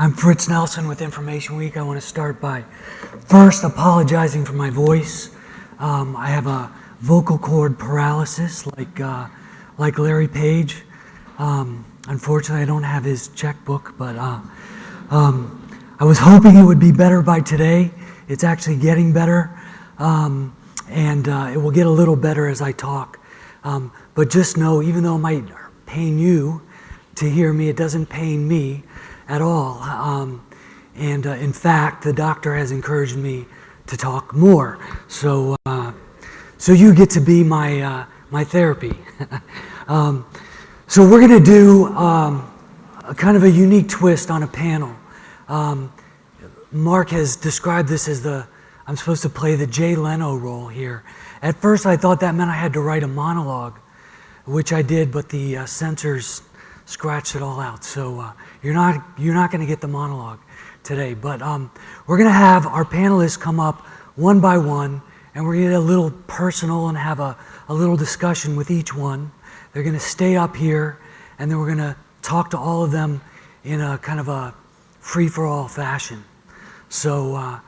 I'm Fritz Nelson with InformationWeek. I want to start by first apologizing for my voice. I have a vocal cord paralysis like Larry Page. Unfortunately, I don't have his checkbook, but I was hoping it would be better by today. It's actually getting better, and it will get a little better as I talk. But just know, even though it might pain you to hear me, it doesn't pain me at all. In fact, the doctor has encouraged me to talk more. So you get to be my therapy. So we're going to do a kind of a unique twist on a panel. Mark has described this as I'm supposed to play the Jay Leno role here. At first I thought that meant I had to write a monologue, which I did, but the censors scratched it all out. So you're not going to get the monologue today. But we're going to have our panelists come up one by one, and we're going to get a little personal and have a little discussion with each one. They're going to stay up here, and then we're going to talk to all of them in a kind of a free-for-all fashion. So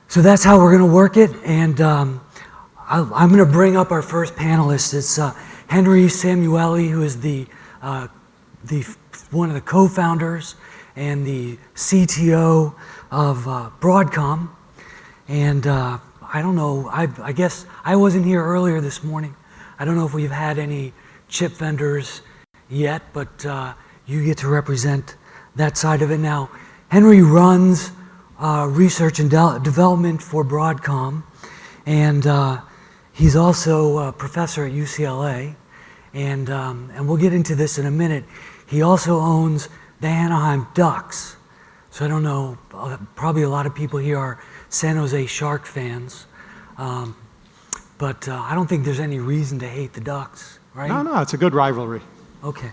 that's how we're going to work it. And I'm going to bring up our first panelist. It's Henry Samueli, who is one of the co-founders and the CTO of Broadcom. And I don't know, I guess I wasn't here earlier this morning. I don't know if we've had any chip vendors yet, but you get to represent that side of it now. Henry runs research and development for Broadcom, and he's also a professor at UCLA, and we'll get into this in a minute. He also owns the Anaheim Ducks. So I don't know, probably a lot of people here are San Jose Shark fans, but I don't think there's any reason to hate the Ducks, right? No, it's a good rivalry. Okay,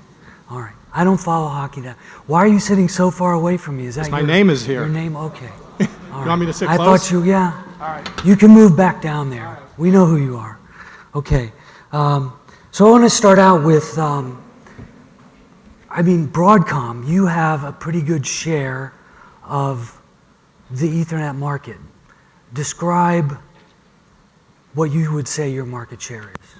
all right. I don't follow hockey now. Why are you sitting so far away from me? Is that my name is here. Your name? Okay. You want me to sit close? I thought you, yeah. All right. You can move back down there. Right. We know who you are. Okay. So I want to start out with, Broadcom, you have a pretty good share of the Ethernet market. Describe what you would say your market share is.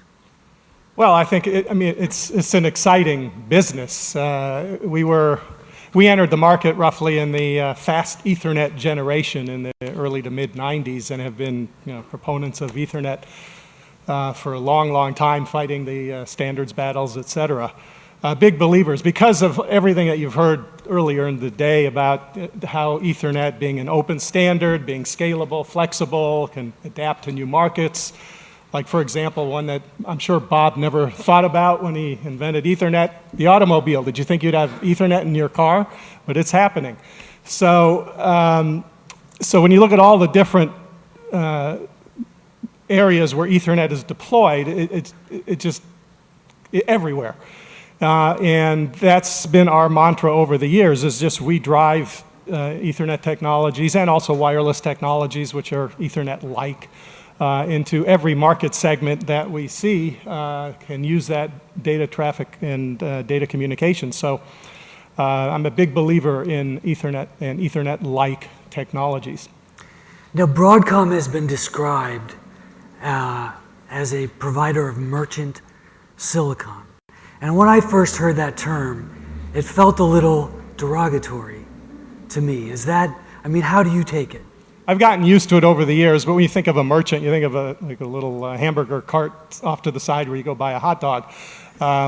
Well, I think it's an exciting business. We entered the market roughly in the fast Ethernet generation in the early to mid '90s, and have been proponents of Ethernet for a long, long time, fighting the standards battles, etc. Big believers, because of everything that you've heard earlier in the day about how Ethernet being an open standard, being scalable, flexible, can adapt to new markets. Like, for example, one that I'm sure Bob never thought about when he invented Ethernet, the automobile. Did you think you'd have Ethernet in your car? But it's happening. So, so when you look at all the different areas where Ethernet is deployed, it's everywhere. And that's been our mantra over the years, is just we drive Ethernet technologies and also wireless technologies, which are Ethernet-like, into every market segment that we see can use that data traffic and data communication. So I'm a big believer in Ethernet and Ethernet-like technologies. Now, Broadcom has been described as a provider of merchant silicon. And when I first heard that term, it felt a little derogatory to me. Is that, how do you take it? I've gotten used to it over the years, but when you think of a merchant, you think of a little hamburger cart off to the side where you go buy a hot dog.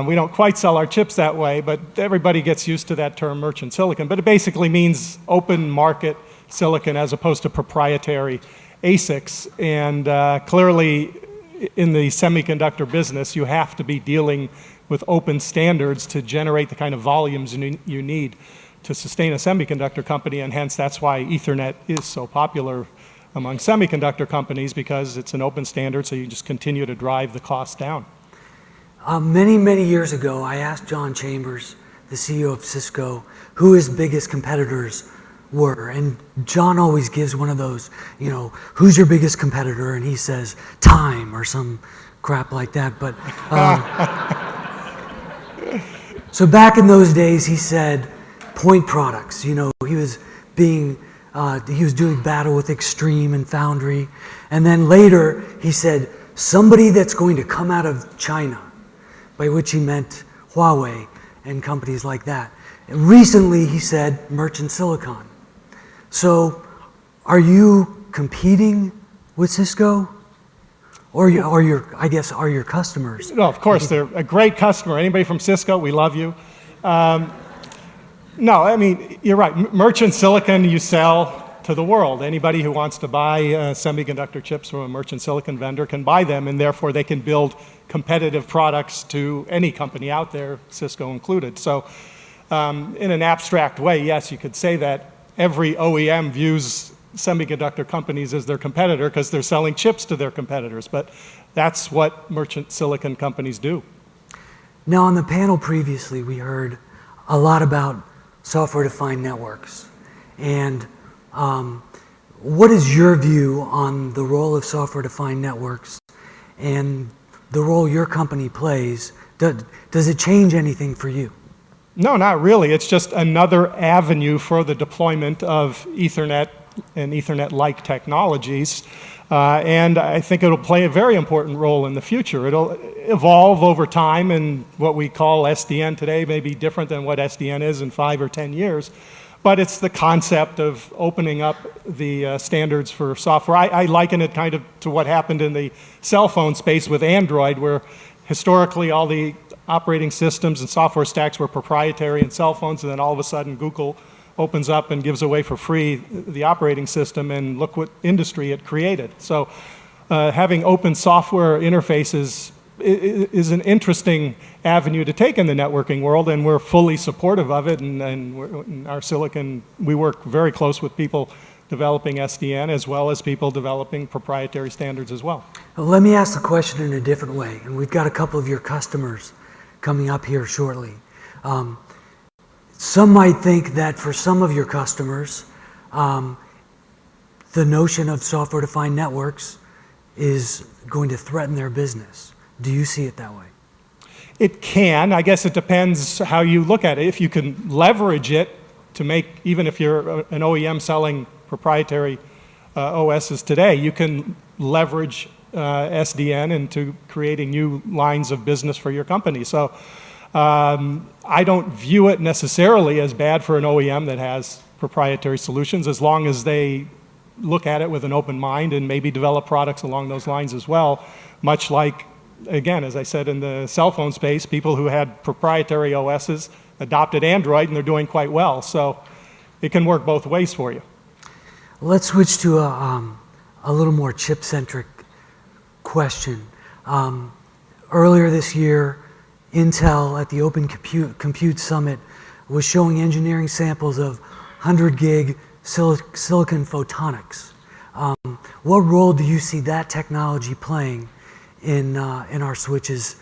We don't quite sell our chips that way, but everybody gets used to that term merchant silicon. But it basically means open market silicon as opposed to proprietary ASICs. And clearly, in the semiconductor business, you have to be dealing with open standards to generate the kind of volumes you need to sustain a semiconductor company, and hence that's why Ethernet is so popular among semiconductor companies, because it's an open standard, so you just continue to drive the cost down. Many, many years ago, I asked John Chambers, the CEO of Cisco, who his biggest competitors were, and John always gives one of those, who's your biggest competitor, and he says, time, or some crap like that, but so back in those days, he said, point products. You know, he was doing battle with Extreme and Foundry, and then later he said somebody that's going to come out of China, by which he meant Huawei and companies like that. And recently he said merchant silicon. So are you competing with Cisco? Or I guess, are your customers? No, of course, they're a great customer. Anybody from Cisco, we love you. No, I mean, you're right. Merchant silicon you sell to the world. Anybody who wants to buy semiconductor chips from a merchant silicon vendor can buy them, and therefore they can build competitive products to any company out there, Cisco included. So in an abstract way, yes, you could say that every OEM views semiconductor companies as their competitor because they're selling chips to their competitors, but that's what merchant silicon companies do. Now, on the panel previously, we heard a lot about software-defined networks. And what is your view on the role of software-defined networks and the role your company plays? Does it change anything for you? No, not really. It's just another avenue for the deployment of Ethernet and Ethernet-like technologies. And I think it'll play a very important role in the future. It'll evolve over time, and what we call SDN today may be different than what SDN is in 5 or 10 years. But it's the concept of opening up the standards for software. I liken it kind of to what happened in the cell phone space with Android, where historically all the operating systems and software stacks were proprietary in cell phones, and then all of a sudden Google opens up and gives away for free the operating system, and look what industry it created. So having open software interfaces is an interesting avenue to take in the networking world, and we're fully supportive of it, and in our silicon, we work very close with people developing SDN as well as people developing proprietary standards as well. Well, let me ask the question in a different way, and we've got a couple of your customers coming up here shortly. Some might think that for some of your customers, the notion of software-defined networks is going to threaten their business. Do you see it that way? It can. I guess it depends how you look at it. If you can leverage it to make, even if you're an OEM selling proprietary OSs today, you can leverage SDN into creating new lines of business for your company. So I don't view it necessarily as bad for an OEM that has proprietary solutions, as long as they look at it with an open mind and maybe develop products along those lines as well, much like, again, as I said, in the cell phone space, people who had proprietary OSs adopted Android, and they're doing quite well. So it can work both ways for you. Let's switch to a little more chip-centric question. Earlier this year, Intel at the Open Compute Summit was showing engineering samples of 100 gig silicon photonics. What role do you see that technology playing in our switches,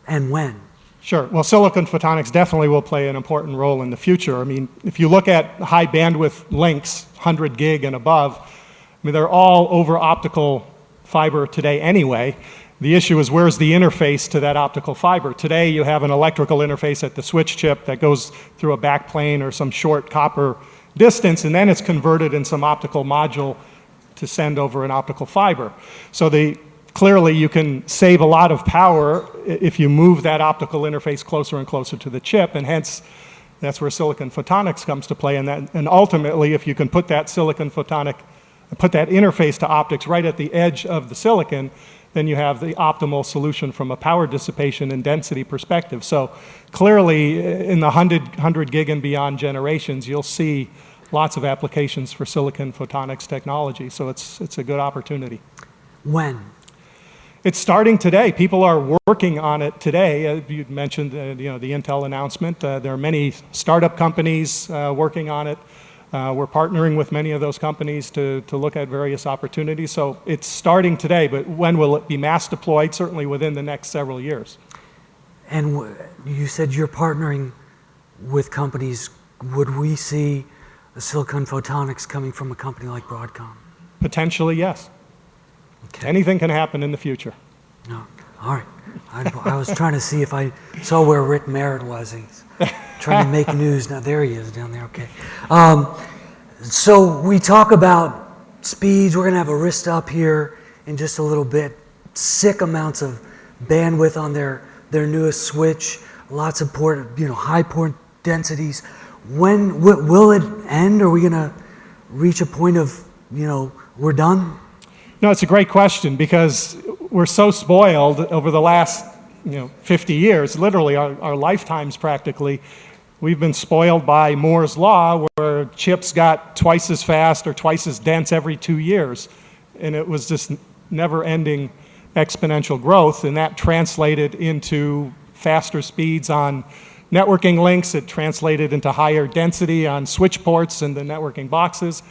and when? Sure. Well, silicon photonics definitely will play an important role in the future. I mean, if you look at high bandwidth links, 100 gig and above, I mean, they're all over optical fiber today anyway. The issue is, where's the interface to that optical fiber? Today you have an electrical interface at the switch chip that goes through a backplane or some short copper distance, and then it's converted in some optical module to send over an optical fiber. So clearly you can save a lot of power if you move that optical interface closer and closer to the chip, and hence that's where silicon photonics comes to play. And ultimately, if you can put that put that interface to optics right at the edge of the silicon, then you have the optimal solution from a power dissipation and density perspective. So clearly, in the 100 gig and beyond generations, you'll see lots of applications for silicon photonics technology. So it's a good opportunity. When? It's starting today. People are working on it today. You mentioned the Intel announcement. There are many startup companies working on it. We're partnering with many of those companies to look at various opportunities. So it's starting today, but when will it be mass deployed? Certainly within the next several years. And you said you're partnering with companies. Would we see the silicon photonics coming from a company like Broadcom? Potentially, yes. Okay. Anything can happen in the future. No. All right. I was trying to see if I saw where Rick Merritt was. trying to make news. Now, there he is down there, okay. So we talk about speeds. We're going to have Arista up here in just a little bit. Sick amounts of bandwidth on their newest switch. Lots of port, high port densities. When will it end? Are we going to reach a point of, we're done? No, it's a great question because we're so spoiled over the last 50 years, literally our lifetimes practically. We've been spoiled by Moore's Law, where chips got twice as fast or twice as dense every 2 years. And it was just never-ending exponential growth, and that translated into faster speeds on networking links. It translated into higher density on switch ports and the networking boxes.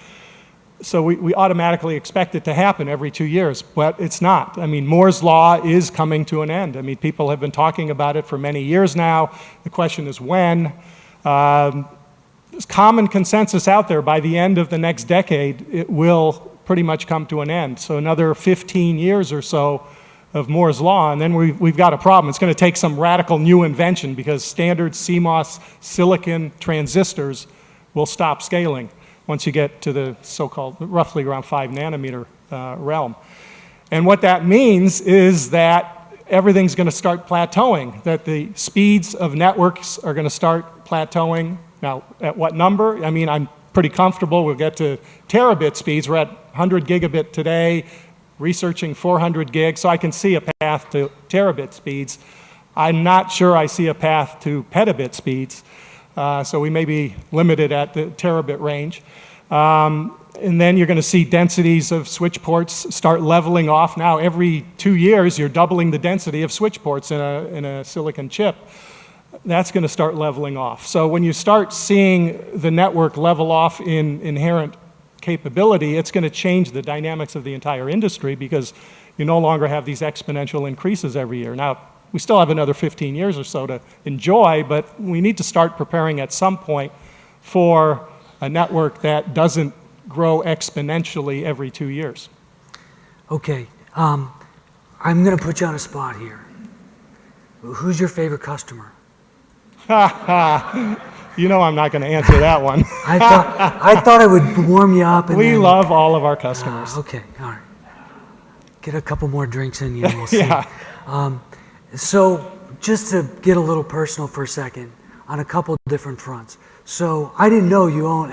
So we automatically expect it to happen every 2 years, but it's not. I mean, Moore's Law is coming to an end. I mean, people have been talking about it for many years now. The question is when. There's common consensus out there by the end of the next decade, it will pretty much come to an end. So another 15 years or so of Moore's Law, and then we've got a problem. It's going to take some radical new invention because standard CMOS silicon transistors will stop scaling once you get to the so-called roughly around 5 nanometer realm. And what that means is that everything's going to start plateauing, that the speeds of networks are going to start plateauing. Now, at what number? I mean, I'm pretty comfortable. We'll get to terabit speeds. We're at 100 gigabit today, researching 400 gig, so I can see a path to terabit speeds. I'm not sure I see a path to petabit speeds, so we may be limited at the terabit range. And then you're going to see densities of switch ports start leveling off. Now, every 2 years, you're doubling the density of switch ports in a silicon chip. That's going to start leveling off. So when you start seeing the network level off in inherent capability, it's going to change the dynamics of the entire industry because you no longer have these exponential increases every year. Now, we still have another 15 years or so to enjoy, but we need to start preparing at some point for a network that doesn't grow exponentially every 2 years. Okay, I'm going to put you on a spot here. Who's your favorite customer? You know I'm not going to answer that one. I thought I would warm you up. And we love all of our customers. Okay, all right. Get a couple more drinks in you and we'll see. Yeah. So just to get a little personal for a second, on a couple different fronts. So I didn't know you own,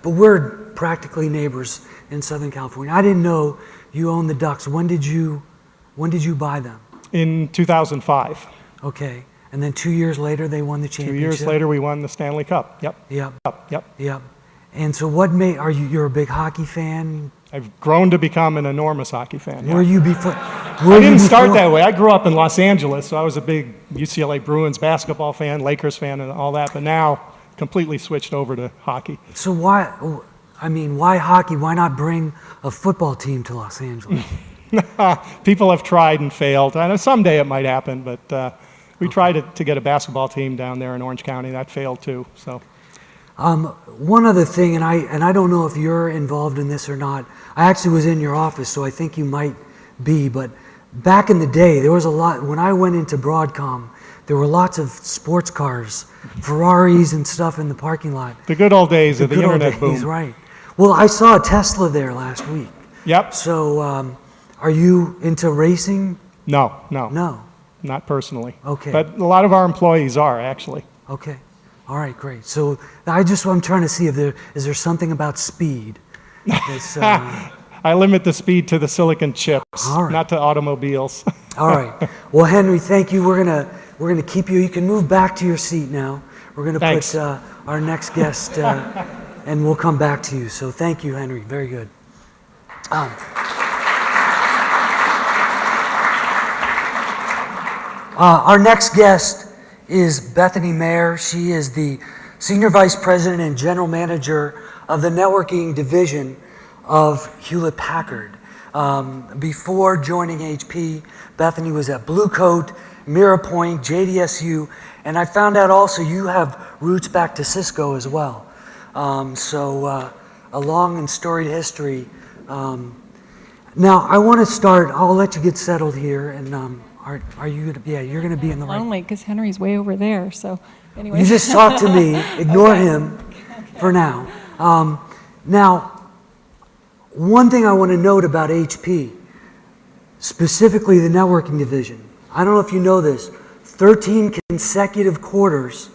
but we're practically neighbors in Southern California. I didn't know you owned the Ducks. When did you buy them? In 2005. Okay. And then 2 years later, they won the championship. 2 years later, we won the Stanley Cup. Yep. Yep. And so what made, you're a big hockey fan? I've grown to become an enormous hockey fan. Were you before? I didn't start that way. I grew up in Los Angeles, so I was a big UCLA Bruins basketball fan, Lakers fan, and all that, but now completely switched over to hockey. So why hockey? Why not bring a football team to Los Angeles? People have tried and failed. I know someday it might happen, but we tried to get a basketball team down there in Orange County. That failed too. So, one other thing, and I don't know if you're involved in this or not. I actually was in your office, so I think you might be. But back in the day, there was a lot. When I went into Broadcom, there were lots of sports cars, Ferraris and stuff in the parking lot. The good old days of the internet boom. Right. Well, I saw a Tesla there last week. Yep. So, are you into racing? No. Not personally. Okay. But a lot of our employees are, actually. Okay. All right, great. So I'm trying to see if is there something about speed? I limit the speed to the silicon chips, not to automobiles. All right. Well, Henry, thank you. We're gonna keep you. You can move back to your seat now. We're gonna put our next guest, and we'll come back to you. So thank you, Henry. Very good. Our next guest is Bethany Mayer. She is the Senior Vice President and General Manager of the Networking Division of Hewlett-Packard. Before joining HP, Bethany was at Blue Coat, Mirapoint, JDSU, and I found out also you have roots back to Cisco as well. So a long and storied history. Now I want to start. I'll let you get settled here, and are you gonna? Yeah, you're gonna be in the right. Lonely because Henry's way over there. So Anyway. You just talk to me, ignore him for now. Now, one thing I want to note about HP, specifically the networking division, I don't know if you know this, 13 consecutive quarters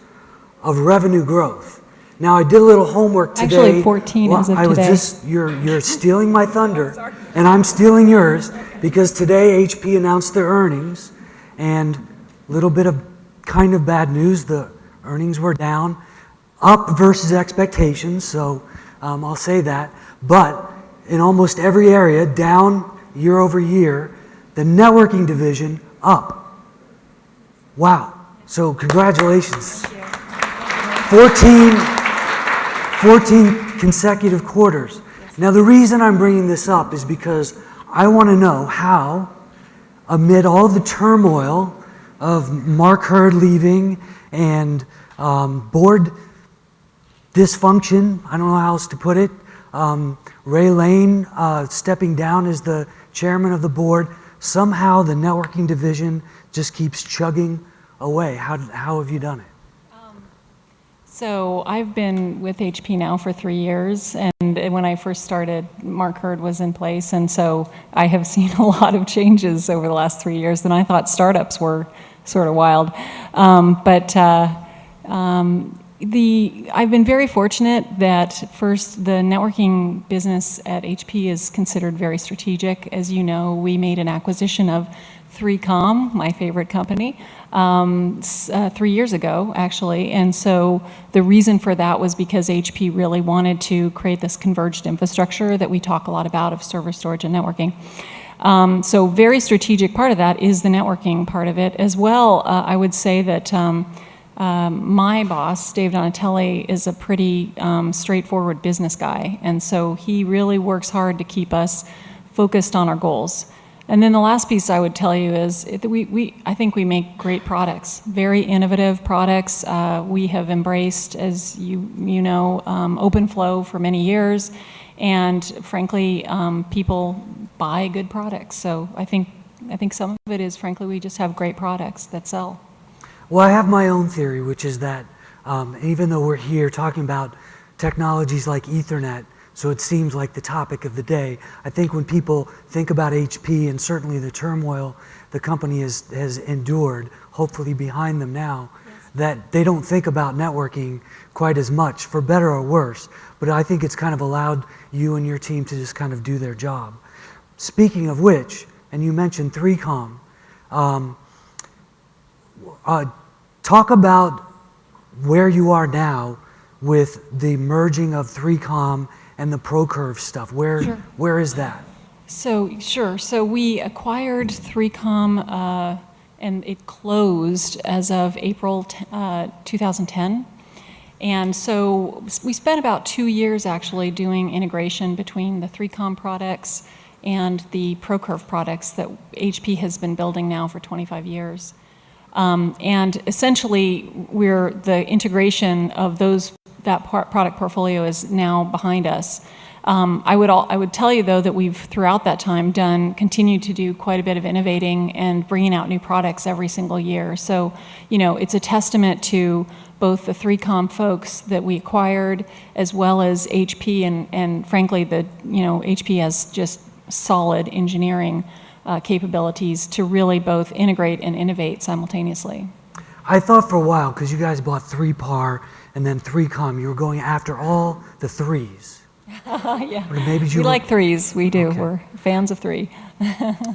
of revenue growth. Now, I did a little homework today. Actually, 14 as of today. You're stealing my thunder, and I'm stealing yours, because today HP announced their earnings, and a little bit of kind of bad news, the earnings were down, up versus expectations, so I'll say that, but in almost every area, down year over year, the networking division up. Wow, so congratulations. 14 consecutive quarters. Now the reason I'm bringing this up is because I want to know how, amid all the turmoil of Mark Hurd leaving and board dysfunction, I don't know how else to put it, Ray Lane stepping down as the chairman of the board, somehow the networking division just keeps chugging away. How have you done it? So I've been with HP now for 3 years, and when I first started, Mark Hurd was in place, and so I have seen a lot of changes over the last 3 years, and I thought startups were sort of wild. I've been very fortunate that first, the networking business at HP is considered very strategic. As you know, we made an acquisition of 3Com, my favorite company, 3 years ago, actually. And so the reason for that was because HP really wanted to create this converged infrastructure that we talk a lot about of server storage and networking. So very strategic part of that is the networking part of it. As well, I would say that my boss, Dave Donatelli, is a pretty straightforward business guy. And so he really works hard to keep us focused on our goals. And then the last piece I would tell you is that I think we make great products, very innovative products. We have embraced, as you know, open flow for many years, and frankly, people buy good products. So I think some of it is, frankly, we just have great products that sell. Well, I have my own theory, which is that even though we're here talking about technologies like Ethernet, so it seems like the topic of the day, I think when people think about HP and certainly the turmoil the company has endured, hopefully behind them now, that they don't think about networking quite as much, for better or worse. But I think it's kind of allowed you and your team to just kind of do their job. Speaking of which, and you mentioned 3Com, talk about where you are now with the merging of 3Com and the ProCurve stuff. Where is that? So, sure. So we acquired 3Com and it closed as of April 2010. And so we spent about 2 years actually doing integration between the 3Com products and the ProCurve products that HP has been building now for 25 years. And essentially, the integration of that product portfolio is now behind us. I would tell you though that we've throughout that time continued to do quite a bit of innovating and bringing out new products every single year. So, it's a testament to both the 3Com folks that we acquired, as well as HP, and frankly, HP has just solid engineering capabilities to really both integrate and innovate simultaneously. I thought for a while, because you guys bought 3PAR and then 3Com, you were going after all the threes. Yeah, or maybe we like threes, we do. Okay. We're fans of 3.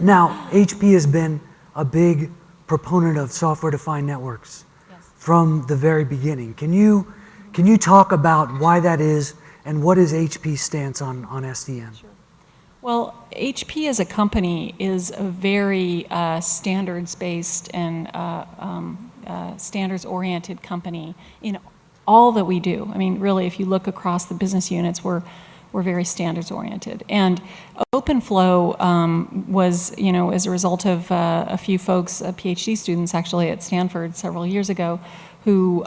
Now, HP has been a big proponent of software-defined networks from the very beginning. Can you talk about why that is, and what is HP's stance on SDN? Sure. Well, HP as a company is a very standards-based and standards-oriented company in all that we do. I mean, really, if you look across the business units, we're very standards-oriented. And OpenFlow was, as a result of a few folks, PhD students actually at Stanford several years ago, who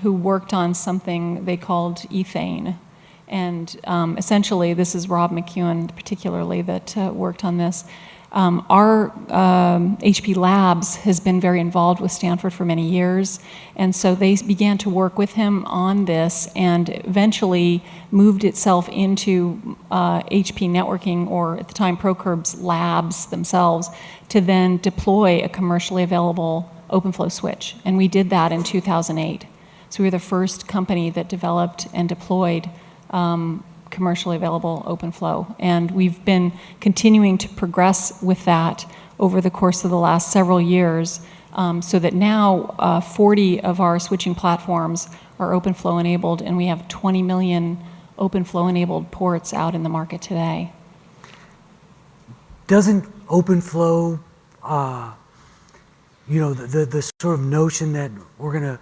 worked on something they called ethane. And essentially, this is Rob McEwen particularly that worked on this. Our HP Labs has been very involved with Stanford for many years, and so they began to work with him on this and eventually moved itself into HP Networking, or at the time Procurb's labs themselves, to then deploy a commercially available OpenFlow switch. And we did that in 2008. So we were the first company that developed and deployed commercially available OpenFlow. And we've been continuing to progress with that over the course of the last several years, so that now 40 of our switching platforms are OpenFlow enabled, and we have 20 million OpenFlow enabled ports out in the market today. Doesn't OpenFlow, the sort of notion that we're going to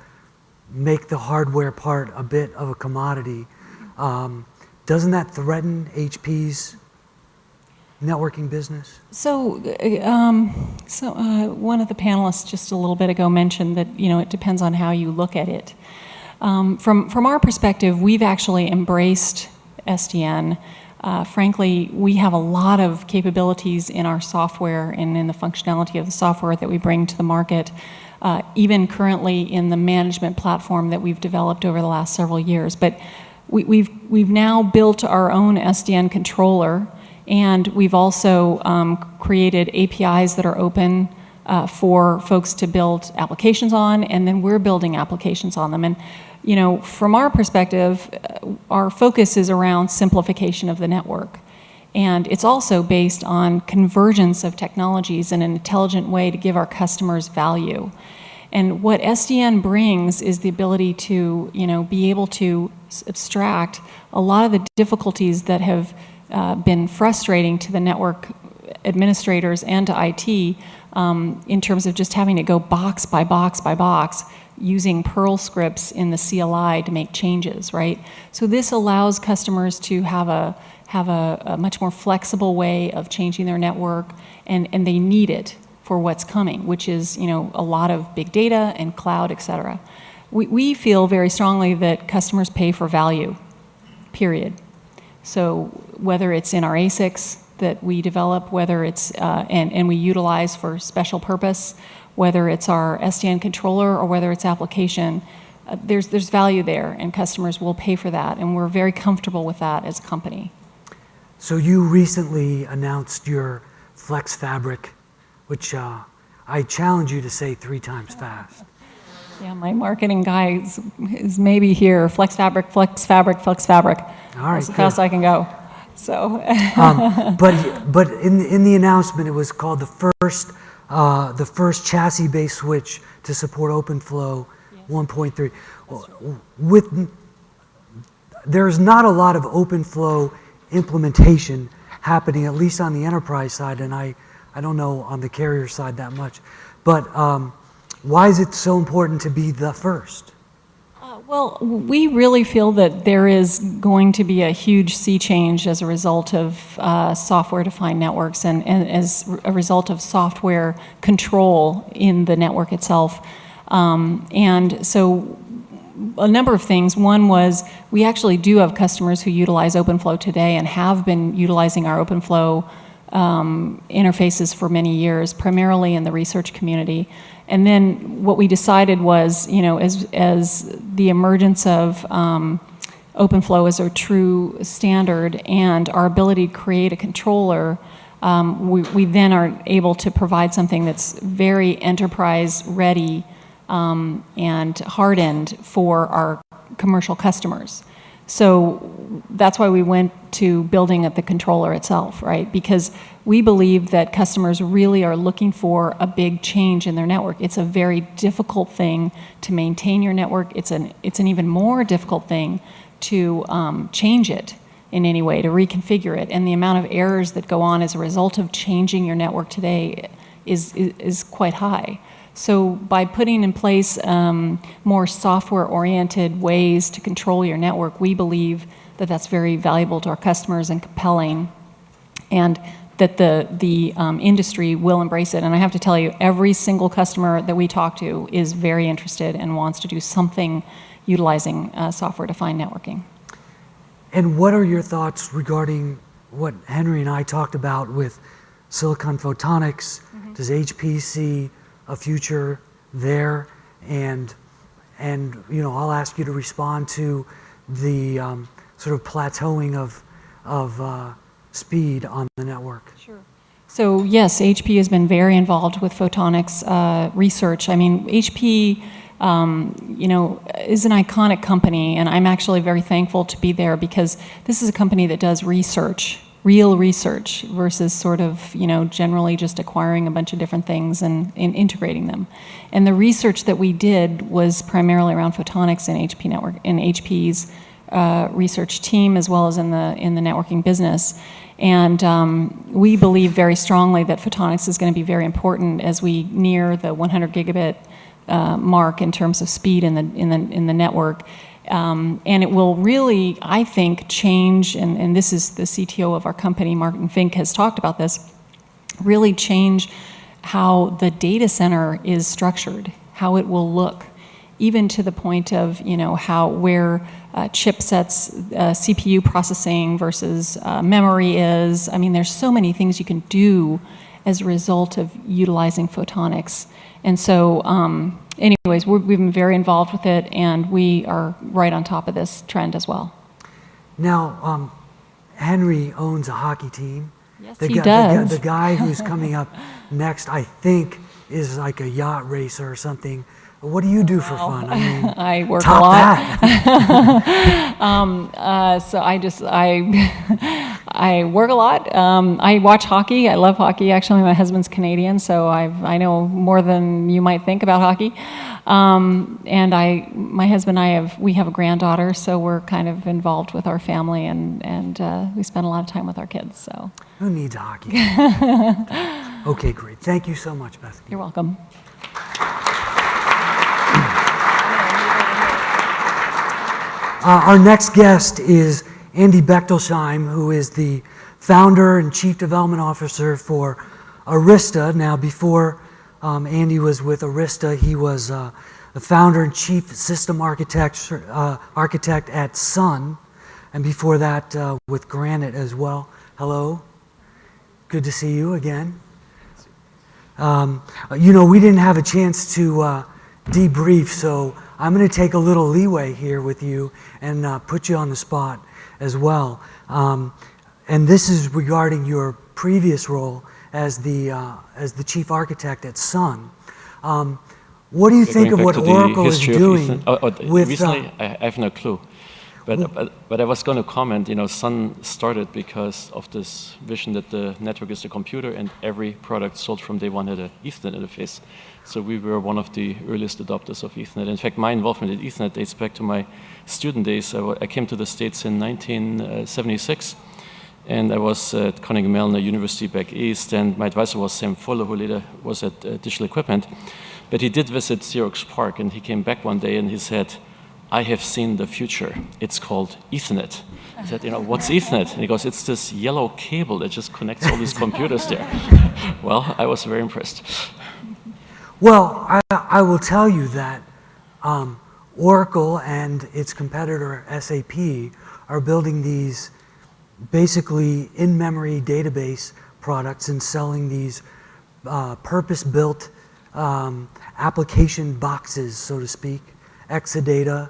make the hardware part a bit of a commodity, doesn't that threaten HP's networking business? So, one of the panelists just a little bit ago mentioned that it depends on how you look at it. From our perspective, we've actually embraced SDN. Frankly, we have a lot of capabilities in our software and in the functionality of the software that we bring to the market, even currently in the management platform that we've developed over the last several years. But we've now built our own SDN controller, and we've also created APIs that are open for folks to build applications on, and then we're building applications on them. And from our perspective, our focus is around simplification of the network. And it's also based on convergence of technologies in an intelligent way to give our customers value. And what SDN brings is the ability to, be able to abstract a lot of the difficulties that have been frustrating to the network administrators and to IT in terms of just having to go box by box by box using Perl scripts in the CLI to make changes, right? So this allows customers to have a much more flexible way of changing their network, and they need it for what's coming, which is a lot of big data and cloud, et cetera. We feel very strongly that customers pay for value, period. So whether it's in our ASICs that we develop, whether it's and we utilize for special purpose, whether it's our SDN controller or whether it's application, there's value there, and customers will pay for that, and we're very comfortable with that as a company. So you recently announced your Flex Fabric, which I challenge you to say 3 times fast. Yeah, my marketing guy is maybe here. Flex Fabric, Flex Fabric, Flex Fabric. All right, that's the fast I can go. So. But in the announcement, it was called the first chassis-based switch to support OpenFlow 1.3. Right. There's not a lot of OpenFlow implementation happening, at least on the enterprise side, and I don't know on the carrier side that much. But why is it so important to be the first? Well, we really feel that there is going to be a huge sea change as a result of software-defined networks and as a result of software control in the network itself. And so a number of things. One was we actually do have customers who utilize OpenFlow today and have been utilizing our OpenFlow interfaces for many years, primarily in the research community. And then what we decided was, as the emergence of OpenFlow as a true standard and our ability to create a controller, we then are able to provide something that's very enterprise ready and hardened for our commercial customers. So that's why we went to building at the controller itself, right? Because we believe that customers really are looking for a big change in their network. It's a very difficult thing to maintain your network. It's an even more difficult thing to change it in any way, to reconfigure it. And the amount of errors that go on as a result of changing your network today is quite high. So by putting in place more software-oriented ways to control your network, we believe that that's very valuable to our customers and compelling, and that the industry will embrace it. And I have to tell you, every single customer that we talk to is very interested and wants to do something utilizing software-defined networking. And what are your thoughts regarding what Henry and I talked about with silicon photonics. Does HP see a future there? And I'll ask you to respond to the sort of plateauing of speed on the network. Sure. So yes, HP has been very involved with photonics research. I mean, HP, is an iconic company, and I'm actually very thankful to be there because this is a company that does research, real research, versus sort of, generally just acquiring a bunch of different things and integrating them. And the research that we did was primarily around photonics in HP's research team, as well as in the networking business. And we believe very strongly that photonics is going to be very important as we near the 100 gigabit mark in terms of speed in the network. And it will really, I think, change, and this is the CTO of our company, Martin Fink, has talked about this, really change how the data center is structured, how it will look, even to the point of, where chipsets, CPU processing versus memory is. I mean, there's so many things you can do as a result of utilizing photonics. And so, anyways, we've been very involved with it, and we are right on top of this trend as well. Now, Henry owns a hockey team. Yes, he does. The guy who's coming up next, I think, is like a yacht racer or something. What do you do for fun? I mean, I work a top lot. That. So I work a lot. I watch hockey. I love hockey. Actually, my husband's Canadian, so I know more than you might think about hockey. And my husband and we have a granddaughter, so we're kind of involved with our family, and we spend a lot of time with our kids. So who needs hockey? Okay, great. Thank you so much, Bethany. You're welcome. Our next guest is Andy Bechtolsheim, who is the founder and chief development officer for Arista. Now, before Andy was with Arista, he was the founder and chief system architect at Sun, and before that with Granite as well. Hello. Good to see you again. We didn't have a chance to debrief, so I'm going to take a little leeway here with you and put you on the spot as well. And this is regarding your previous role as the chief architect at Sun. What do you think of what Oracle is doing with? Recently, I have no clue. But I was going to comment, Sun started because of this vision that the network is the computer, and every product sold from day one had an Ethernet interface. So we were one of the earliest adopters of Ethernet. In fact, my involvement in Ethernet dates back to my student days. I came to the States in 1976, and I was at Carnegie Mellon University back east, and my advisor was Sam Fuller, who later was at Digital Equipment. But he did visit Xerox PARC, and he came back one day and he said, "I have seen the future. It's called Ethernet." I said, "What's Ethernet?" And he goes, "It's this yellow cable that just connects all these computers there." Well, I was very impressed. Well, I will tell you that Oracle and its competitor SAP are building these basically in-memory database products and selling these purpose-built application boxes, so to speak, Exadata,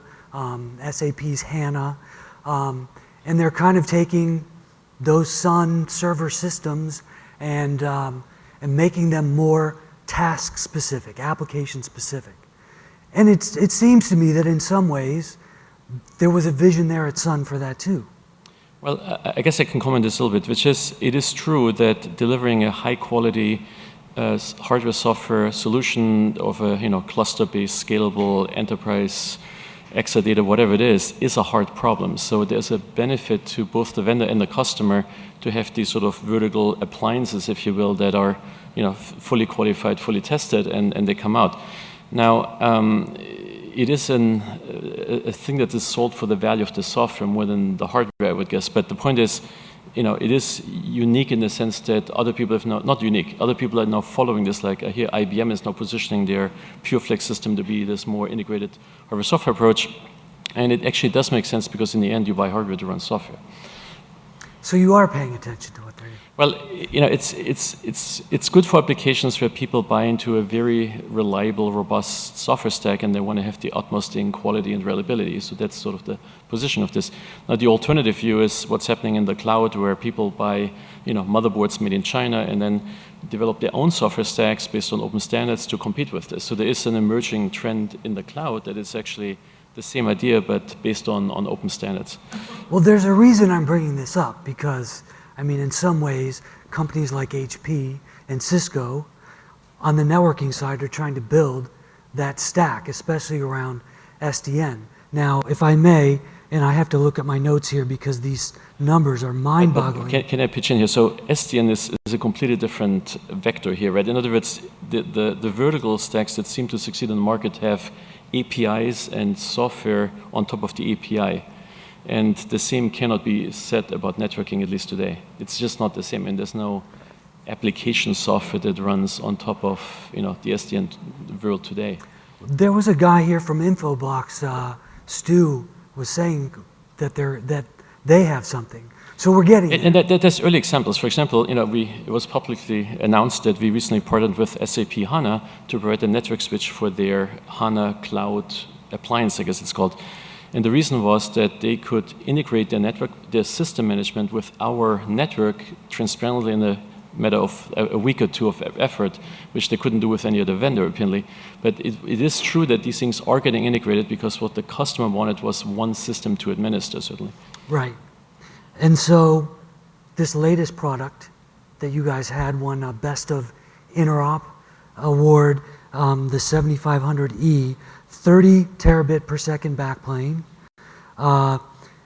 SAP's HANA, and they're kind of taking those Sun server systems and making them more task-specific, application-specific. And it seems to me that in some ways there was a vision there at Sun for that too. Well, I guess I can comment this a little bit, which is, it is true that delivering a high-quality hardware-software solution of a cluster-based, scalable enterprise Exadata, whatever it is a hard problem. So there's a benefit to both the vendor and the customer to have these sort of vertical appliances, if you will, that are fully qualified, fully tested, and they come out. Now, it is a thing that is sold for the value of the software more than the hardware, I would guess. But the point is, it is unique in the sense that other people have not unique. Other people are now following this. Like I hear IBM is now positioning their PureFlex system to be this more integrated hardware software approach, and it actually does make sense because in the end you buy hardware to run software. So you are paying attention to what they're doing. Well, it's good for applications where people buy into a very reliable, robust software stack, and they want to have the utmost in quality and reliability. So that's sort of the position of this. Now, the alternative view is what's happening in the cloud, where people buy, motherboards made in China and then develop their own software stacks based on open standards to compete with this. So there is an emerging trend in the cloud that is actually the same idea, but based on open standards. Well, there's a reason I'm bringing this up, because in some ways, companies like HP and Cisco on the networking side are trying to build that stack, especially around SDN. Now, if I may, and I have to look at my notes here because these numbers are mind-boggling. Can I pitch in here? So SDN is a completely different vector here, right? In other words, the vertical stacks that seem to succeed in the market have APIs and software on top of the API. And the same cannot be said about networking, at least today. It's just not the same, and there's no application software that runs on top of the SDN world today. There was a guy here from Infoblox, Stu, was saying that they have something. So we're getting it. And there's early examples. For example, it was publicly announced that we recently partnered with SAP HANA to provide a network switch for their HANA cloud appliance, I guess it's called. And the reason was that they could integrate their system management with our network transparently in a matter of a week or two of effort, which they couldn't do with any other vendor, apparently. But it is true that these things are getting integrated because what the customer wanted was one system to administer, certainly. Right. And so this latest product that you guys had won a Best of Interop award, the 7500E, 30 terabit per second backplane,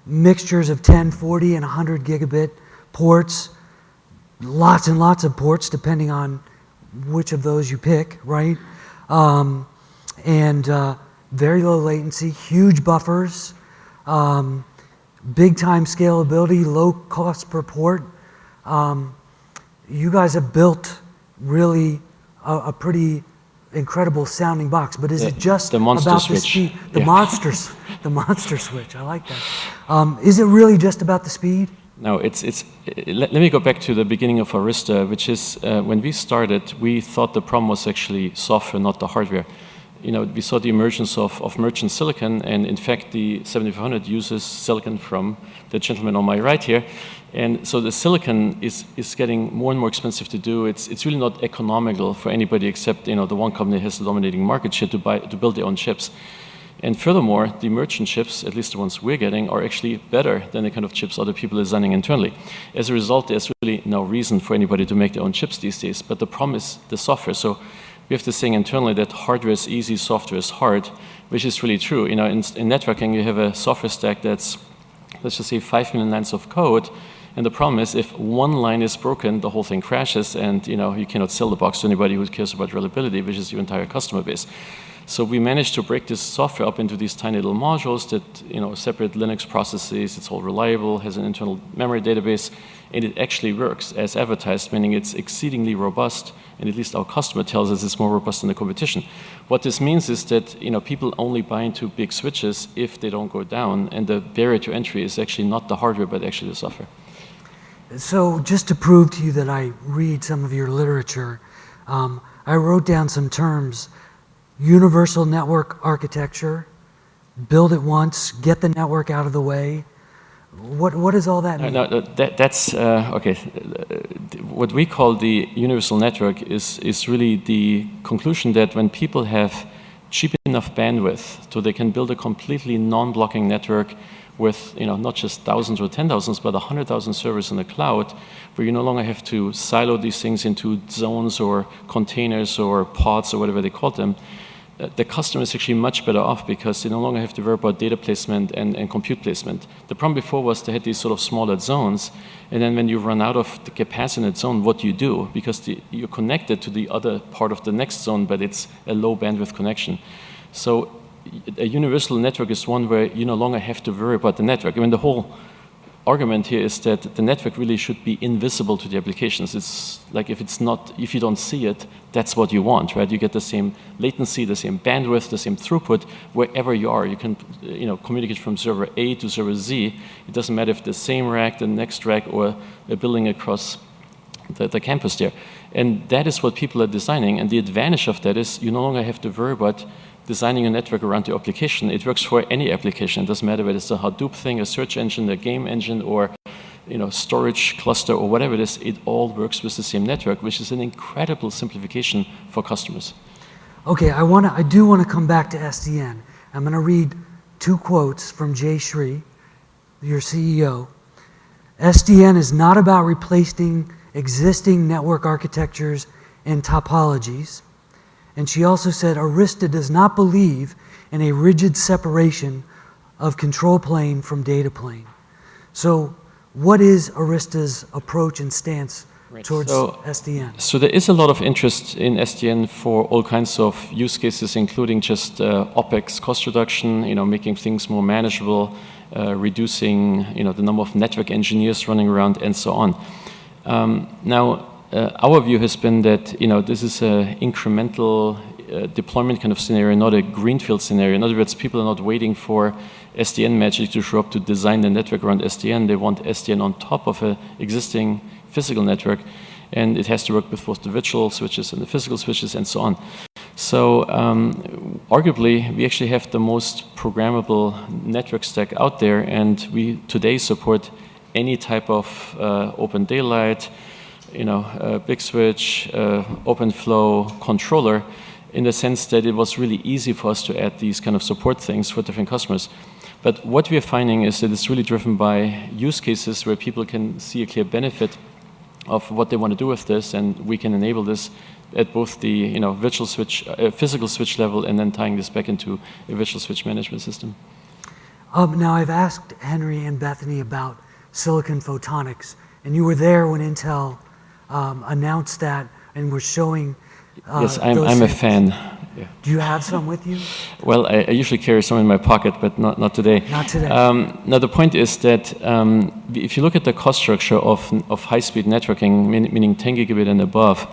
mixtures of 10, 40, and 100 gigabit ports, lots and lots of ports depending on which of those you pick, right? And very low latency, huge buffers, big time scalability, low cost per port. You guys have built really a pretty incredible sounding box, but is it just about the speed? The monster switch. I like that. Is it really just about the speed? No, let me go back to the beginning of Arista, which is when we started, we thought the problem was actually software, not the hardware. We saw the emergence of merchant silicon, and in fact, the 7500 uses silicon from the gentleman on my right here. And so the silicon is getting more and more expensive to do. It's really not economical for anybody except the one company has the dominating market share to build their own chips. And furthermore, the merchant chips, at least the ones we're getting, are actually better than the kind of chips other people are designing internally. As a result, there's really no reason for anybody to make their own chips these days. But the problem is the software. So we have this saying internally that hardware is easy, software is hard, which is really true. In networking, you have a software stack that's, let's just say, 5 million lines of code. And the problem is, if one line is broken, the whole thing crashes, and you cannot sell the box to anybody who cares about reliability, which is your entire customer base. So we managed to break this software up into these tiny little modules that separate Linux processes. It's all reliable, has an internal memory database, and it actually works as advertised, meaning it's exceedingly robust, and at least our customer tells us it's more robust than the competition. What this means is that people only buy into big switches if they don't go down, and the barrier to entry is actually not the hardware, but actually the software. So just to prove to you that I read some of your literature, I wrote down some terms: universal network architecture, build it once, get the network out of the way. What does all that mean? No, that's okay. What we call the universal network is really the conclusion that when people have cheap enough bandwidth so they can build a completely non-blocking network with not just thousands or 10,000s, but 100,000 servers in the cloud, where you no longer have to silo these things into zones or containers or pods or whatever they call them, the customer is actually much better off because they no longer have to worry about data placement and compute placement. The problem before was they had these sort of smaller zones, and then when you run out of the capacity in that zone, what do you do? Because you're connected to the other part of the next zone, but it's a low bandwidth connection. So a universal network is one where you no longer have to worry about the network. I mean, the whole argument here is that the network really should be invisible to the applications. It's like if you don't see it, that's what you want, right? You get the same latency, the same bandwidth, the same throughput wherever you are. You can communicate from server A to server Z. It doesn't matter if the same rack, the next rack, or a building across the campus there. And that is what people are designing. And the advantage of that is you no longer have to worry about designing a network around the application. It works for any application. It doesn't matter whether it's a Hadoop thing, a search engine, a game engine, or storage cluster or whatever it is. It all works with the same network, which is an incredible simplification for customers. Okay, I do want to come back to SDN. I'm going to read 2 quotes from Jay Shri, your CEO. SDN is not about replacing existing network architectures and topologies. And she also said, Arista does not believe in a rigid separation of control plane from data plane. So what is Arista's approach and stance towards SDN? So there is a lot of interest in SDN for all kinds of use cases, including just OpEx cost reduction, making things more manageable, reducing the number of network engineers running around, and so on. Now, our view has been that this is an incremental deployment kind of scenario, not a greenfield scenario. In other words, people are not waiting for SDN magic to show up to design the network around SDN. They want SDN on top of an existing physical network, and it has to work with both the virtual switches and the physical switches and so on. So arguably, we actually have the most programmable network stack out there, and we today support any type of open daylight, big switch, open flow controller, in the sense that it was really easy for us to add these kind of support things for different customers. But what we are finding is that it's really driven by use cases where people can see a clear benefit of what they want to do with this, and we can enable this at both the virtual switch, physical switch level, and then tying this back into a virtual switch management system. Now I've asked Henry and Bethany about silicon photonics, and you were there when Intel announced that and were showing. Yes, I'm a fan. Yeah. Do you have some with you? Well, I usually carry some in my pocket, but not today. Not today. Now, the point is that if you look at the cost structure of high-speed networking, meaning 10 gigabit and above,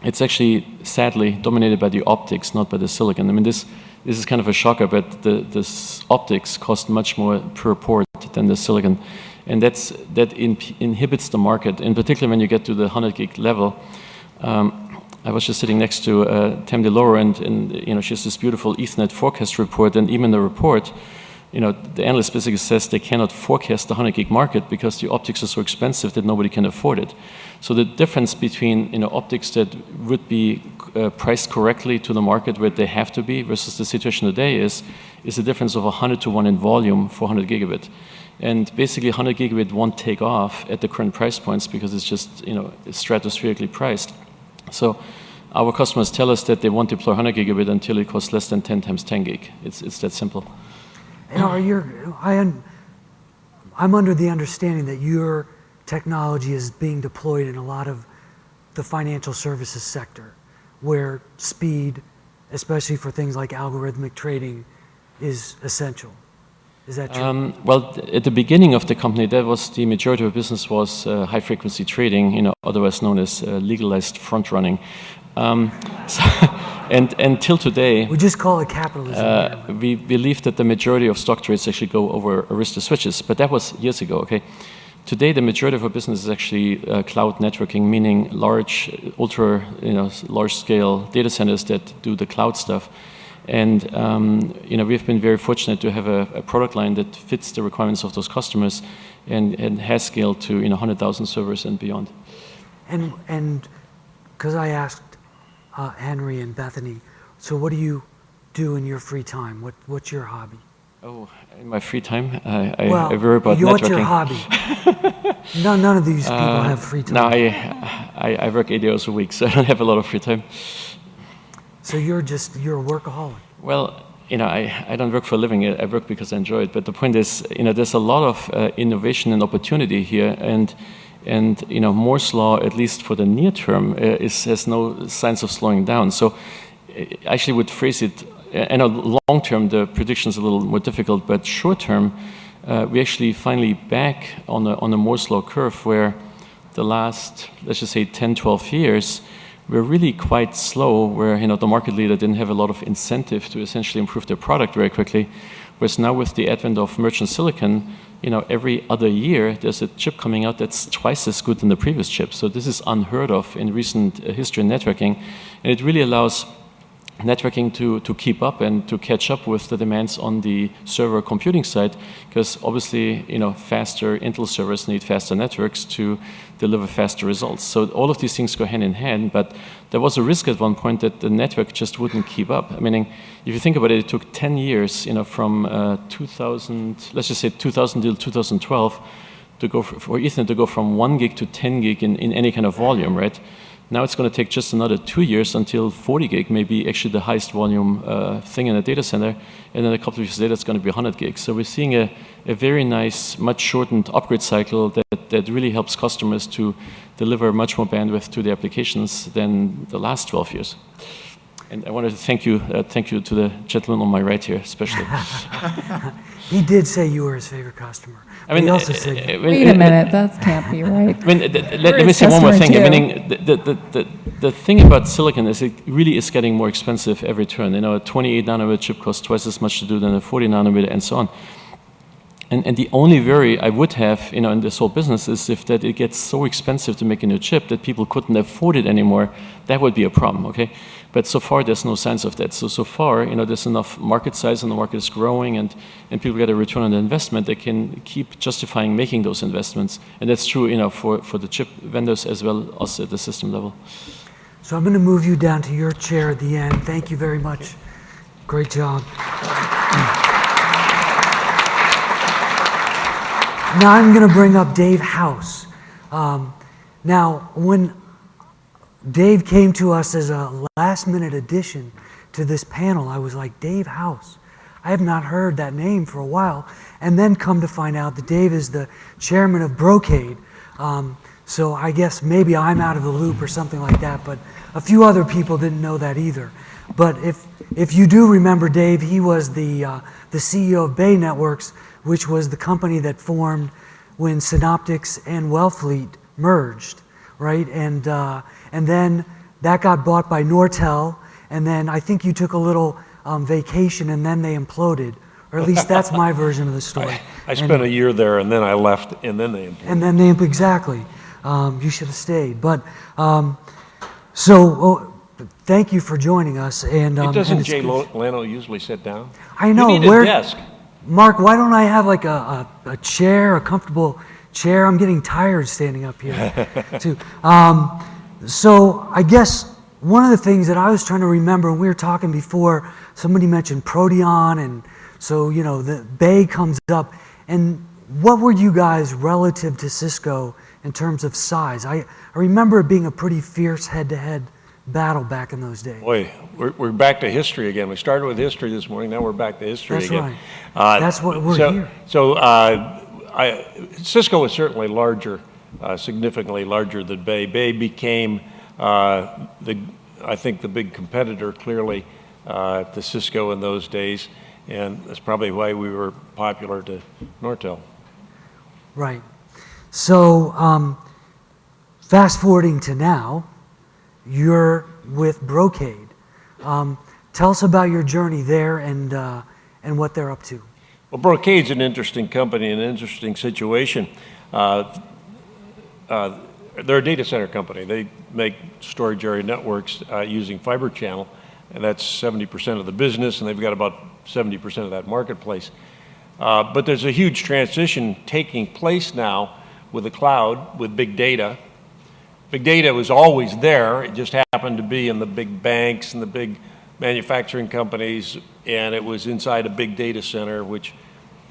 it's actually, sadly, dominated by the optics, not by the silicon. I mean, this is kind of a shocker, but the optics cost much more per port than the silicon. And that inhibits the market, in particular when you get to the 100 gig level. I was just sitting next to Tam DeLauro, and she has this beautiful Ethernet forecast report, and even the report, the analyst basically says they cannot forecast the 100 gig market because the optics are so expensive that nobody can afford it. So the difference between optics that would be priced correctly to the market where they have to be versus the situation today is a difference of 100 to 1 in volume for 100 gigabit. And basically 100 gigabit won't take off at the current price points because it's just stratospherically priced. So our customers tell us that they won't deploy 100 gigabit until it costs less than 10 times 10 gig. It's that simple. And I'm under the understanding that your technology is being deployed in a lot of the financial services sector, where speed, especially for things like algorithmic trading, is essential. Is that true? Well, at the beginning of the company, that was the majority of business was high-frequency trading, otherwise known as legalized front running. And until today, we just call it capitalism. We believe that the majority of stock trades actually go over Arista switches, but that was years ago. Okay, today the majority of our business is actually cloud networking, meaning large, large-scale data centers that do the cloud stuff. And we've been very fortunate to have a product line that fits the requirements of those customers and has scaled to 100,000 servers and beyond. And because I asked Henry and Bethany, so what do you do in your free time? What's your hobby? Oh, in my free time, I worry about networking. What's your hobby? None of these people have free time. No, I work 8 hours a week, so I don't have a lot of free time. So you're a workaholic. Well, I don't work for a living. I work because I enjoy it. But the point is, there's a lot of innovation and opportunity here, and Moore's law, at least for the near term, has no signs of slowing down. So, I actually would phrase it. I know long term the prediction is a little more difficult, but short term, we actually finally back on a Moore's law curve where the last, let's just say, 10, 12 years. We're really quite slow, where the market leader didn't have a lot of incentive to essentially improve their product very quickly. Whereas now with the advent of merchant silicon, every other year there's a chip coming out that's twice as good than the previous chip. So this is unheard of in recent history in networking, and it really allows networking to keep up and to catch up with the demands on the server computing side, because obviously, faster Intel servers need faster networks to deliver faster results. So all of these things go hand in hand, but there was a risk at one point that the network just wouldn't keep up. Meaning, if you think about it, it took 10 years, from 2000, let's just say 2000 till 2012, to go for Ethernet to go from 1 gig to 10 gig in any kind of volume, right? Now it's going to take just another 2 years until 40 gig may be actually the highest volume thing in a data center, and then a couple of years later it's going to be 100 gigs. So we're seeing a very nice, much shortened upgrade cycle that really helps customers to deliver much more bandwidth to the applications than the last 12 years. And I wanted to thank you to the gentleman on my right here, especially. He did say you were his favorite customer. I mean, he also said, Wait a minute, that can't be right. I mean, let me say one more thing. I mean, the thing about silicon is it really is getting more expensive every turn. A 28 nanometer chip costs twice as much to do than a 40 nanometer, and so on. And the only worry I would have, in this whole business is if that it gets so expensive to make a new chip that people couldn't afford it anymore. That would be a problem, okay? But so far, there's no signs of that. So far, there's enough market size and the market is growing, and people get a return on the investment. They can keep justifying making those investments, and that's true, for the chip vendors as well as at the system level. so I'm going to move you down to your chair at the end. Thank you very much. Great job. Now I'm going to bring up Dave House. Now, when Dave came to us as a last-minute addition to this panel, I was like, Dave House. I have not heard that name for a while. And then come to find out that Dave is the chairman of Brocade. So I guess maybe I'm out of the loop or something like that, but a few other people didn't know that either. But if you do remember Dave, he was the CEO of Bay Networks, which was the company that formed when Synoptics and Wellfleet merged, right? And then that got bought by Nortel, and then I think you took a little vacation, and then they imploded, or at least that's my version of the story. I spent a year there, and then I left, and then they imploded. And then exactly. You should have stayed. But thank you for joining us. And Doesn't Jay Leno usually sit down? I know. You need a desk. Mark, why don't I have like a chair, a comfortable chair? I'm getting tired standing up here, too. So I guess one of the things that I was trying to remember, when we were talking before, somebody mentioned Proteon, and so, the Bay comes up. And what were you guys relative to Cisco in terms of size? I remember it being a pretty fierce head-to-head battle back in those days. Boy, we're back to history again. We started with history this morning. Now we're back to history That's again. Right. That's what we're here. So Cisco was certainly larger, significantly larger than Bay. Bay became, I think, the big competitor clearly to Cisco in those days, and that's probably why we were popular to Nortel. Right. So fast forwarding to now, you're with Brocade. Tell us about your journey there and what they're up to. Well, Brocade's an interesting company, an interesting situation. They're a data center company. They make storage area networks using fiber channel, and that's 70% of the business, and they've got about 70% of that marketplace. But there's a huge transition taking place now with the cloud, with big data. Big data was always there. It just happened to be in the big banks and the big manufacturing companies, and it was inside a big data center, which,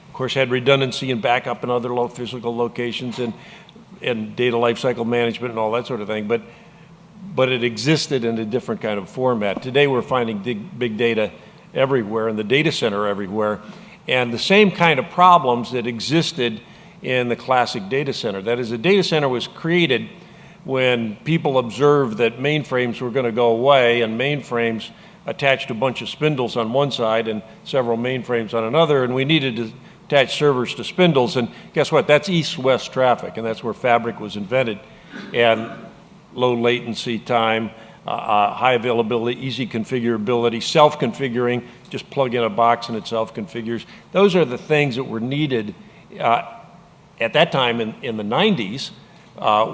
of course, had redundancy and backup in other physical locations and data lifecycle management and all that sort of thing. But it existed in a different kind of format. Today, we're finding big data everywhere, in the data center everywhere, and the same kind of problems that existed in the classic data center. That is, the data center was created when people observed that mainframes were going to go away, and mainframes attached a bunch of spindles on one side and several mainframes on another, and we needed to attach servers to spindles. And guess what? That's east-west traffic, and that's where fabric was invented. And low latency time, high availability, easy configurability, self-configuring, just plug in a box and it self-configures. Those are the things that were needed at that time in the 90s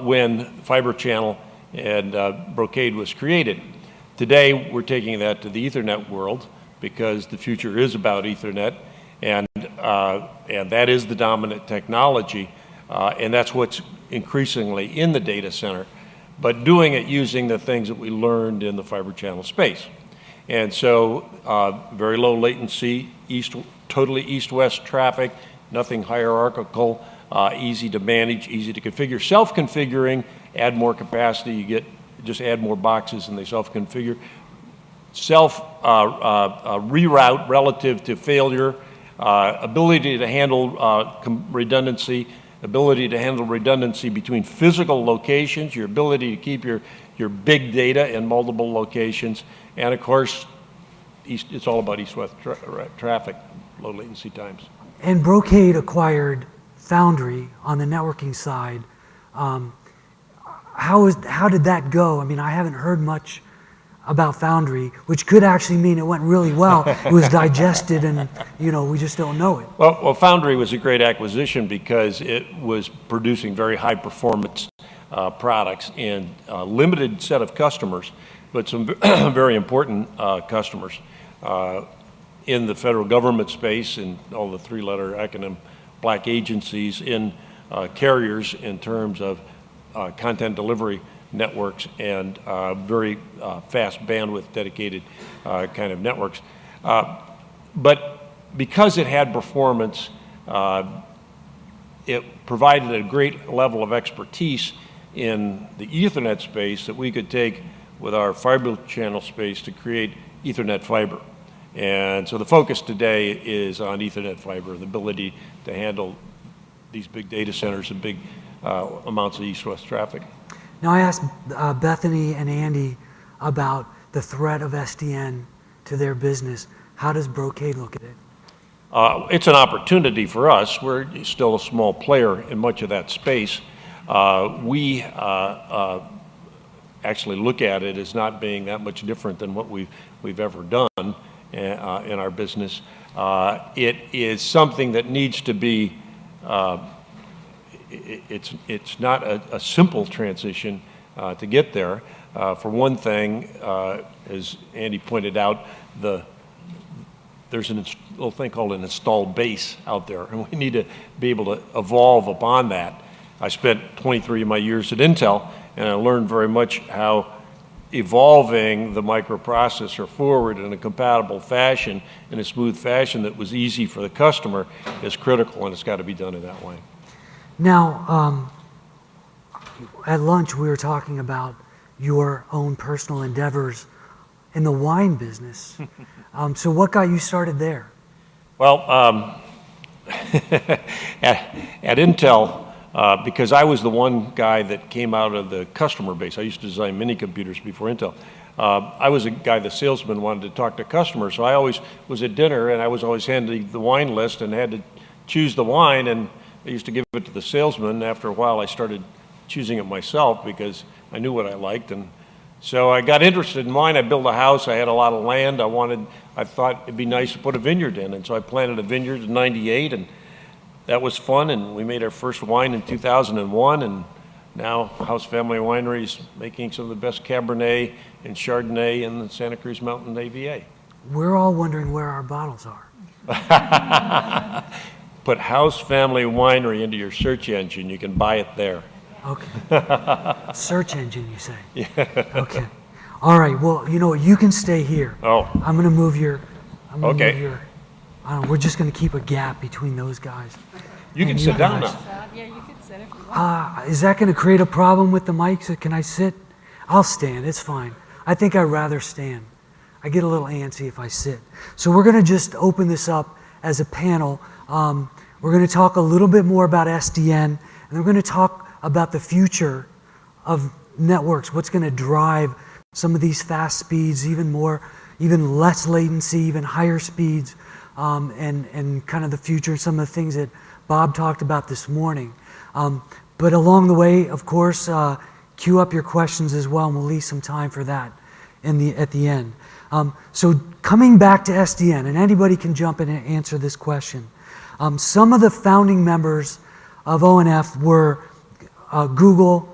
when Fiber Channel and Brocade was created. Today, we're taking that to the Ethernet world because the future is about Ethernet, and that is the dominant technology, and that's what's increasingly in the data center, but doing it using the things that we learned in the Fiber Channel space. And so very low latency, totally east-west traffic, nothing hierarchical, easy to manage, easy to configure. Self-configuring, add more capacity, just add more boxes and they self-configure. Reroute relative to failure, ability to handle redundancy, ability to handle redundancy between physical locations, your ability to keep your big data in multiple locations, and of course, it's all about east-west traffic, low latency times. And Brocade acquired Foundry on the networking side. How did that go? I mean, I haven't heard much about Foundry, which could actually mean it went really well. It was digested and, we just don't know it. Well, Foundry was a great acquisition because it was producing very high performance products and a limited set of customers, but some very important customers in the federal government space and all the three-letter acronym black agencies, in carriers in terms of content delivery networks and very fast bandwidth dedicated kind of networks. But because it had performance, it provided a great level of expertise in the Ethernet space that we could take with our fiber channel space to create Ethernet fiber. And so the focus today is on Ethernet fiber, the ability to handle these big data centers and big amounts of east-west traffic. Now I asked Bethany and Andy about the threat of SDN to their business. How does Brocade look at it? It's an opportunity for us. We're still a small player in much of that space. We actually look at it as not being that much different than what we've ever done in our business. It is something that needs to be, it's not a simple transition to get there. For one thing, as Andy pointed out, there's a little thing called an installed base out there, and we need to be able to evolve upon that. I spent 23 of my years at Intel, and I learned very much how evolving the microprocessor forward in a compatible fashion, in a smooth fashion that was easy for the customer, is critical, and it's got to be done in that way. Now, at lunch we were talking about your own personal endeavors in the wine business. So what got you started there? Well, at Intel, because I was the one guy that came out of the customer base. I used to design mini computers before Intel. I was a guy, the salesman wanted to talk to customers, so I always was at dinner and I was always handed the wine list and had to choose the wine, and I used to give it to the salesman. After a while I started choosing it myself because I knew what I liked, and so I got interested in wine. I built a house, I had a lot of land, I thought it'd be nice to put a vineyard in, and so I planted a vineyard in '98, and that was fun, and we made our first wine in 2001, and now House Family Winery is making some of the best Cabernet and Chardonnay in the Santa Cruz Mountain AVA. We're all wondering where our bottles are. Put House Family Winery into your search engine, you can buy it there. Okay. Search engine, you say? Yeah. Okay. All right, well, you know what, you can stay here. Oh. I'm gonna move your, Okay. I don't know, we're just gonna keep a gap between those guys. You can And sit down guys. now. Yeah, you could sit if you want. Is that gonna create a problem with the mics? Can I sit? I'll stand, it's fine. I think I'd rather stand. I get a little antsy if I sit. So we're gonna just open this up as a panel. We're gonna talk a little bit more about SDN, and we're gonna talk about the future of networks, what's gonna drive some of these fast speeds, even less latency, even higher speeds, and kind of the future, some of the things that Bob talked about this morning. But along the way, of course, queue up your questions as well, and we'll leave some time for that at the end. So coming back to SDN, and anybody can jump in and answer this question. Some of the founding members of ONF were Google,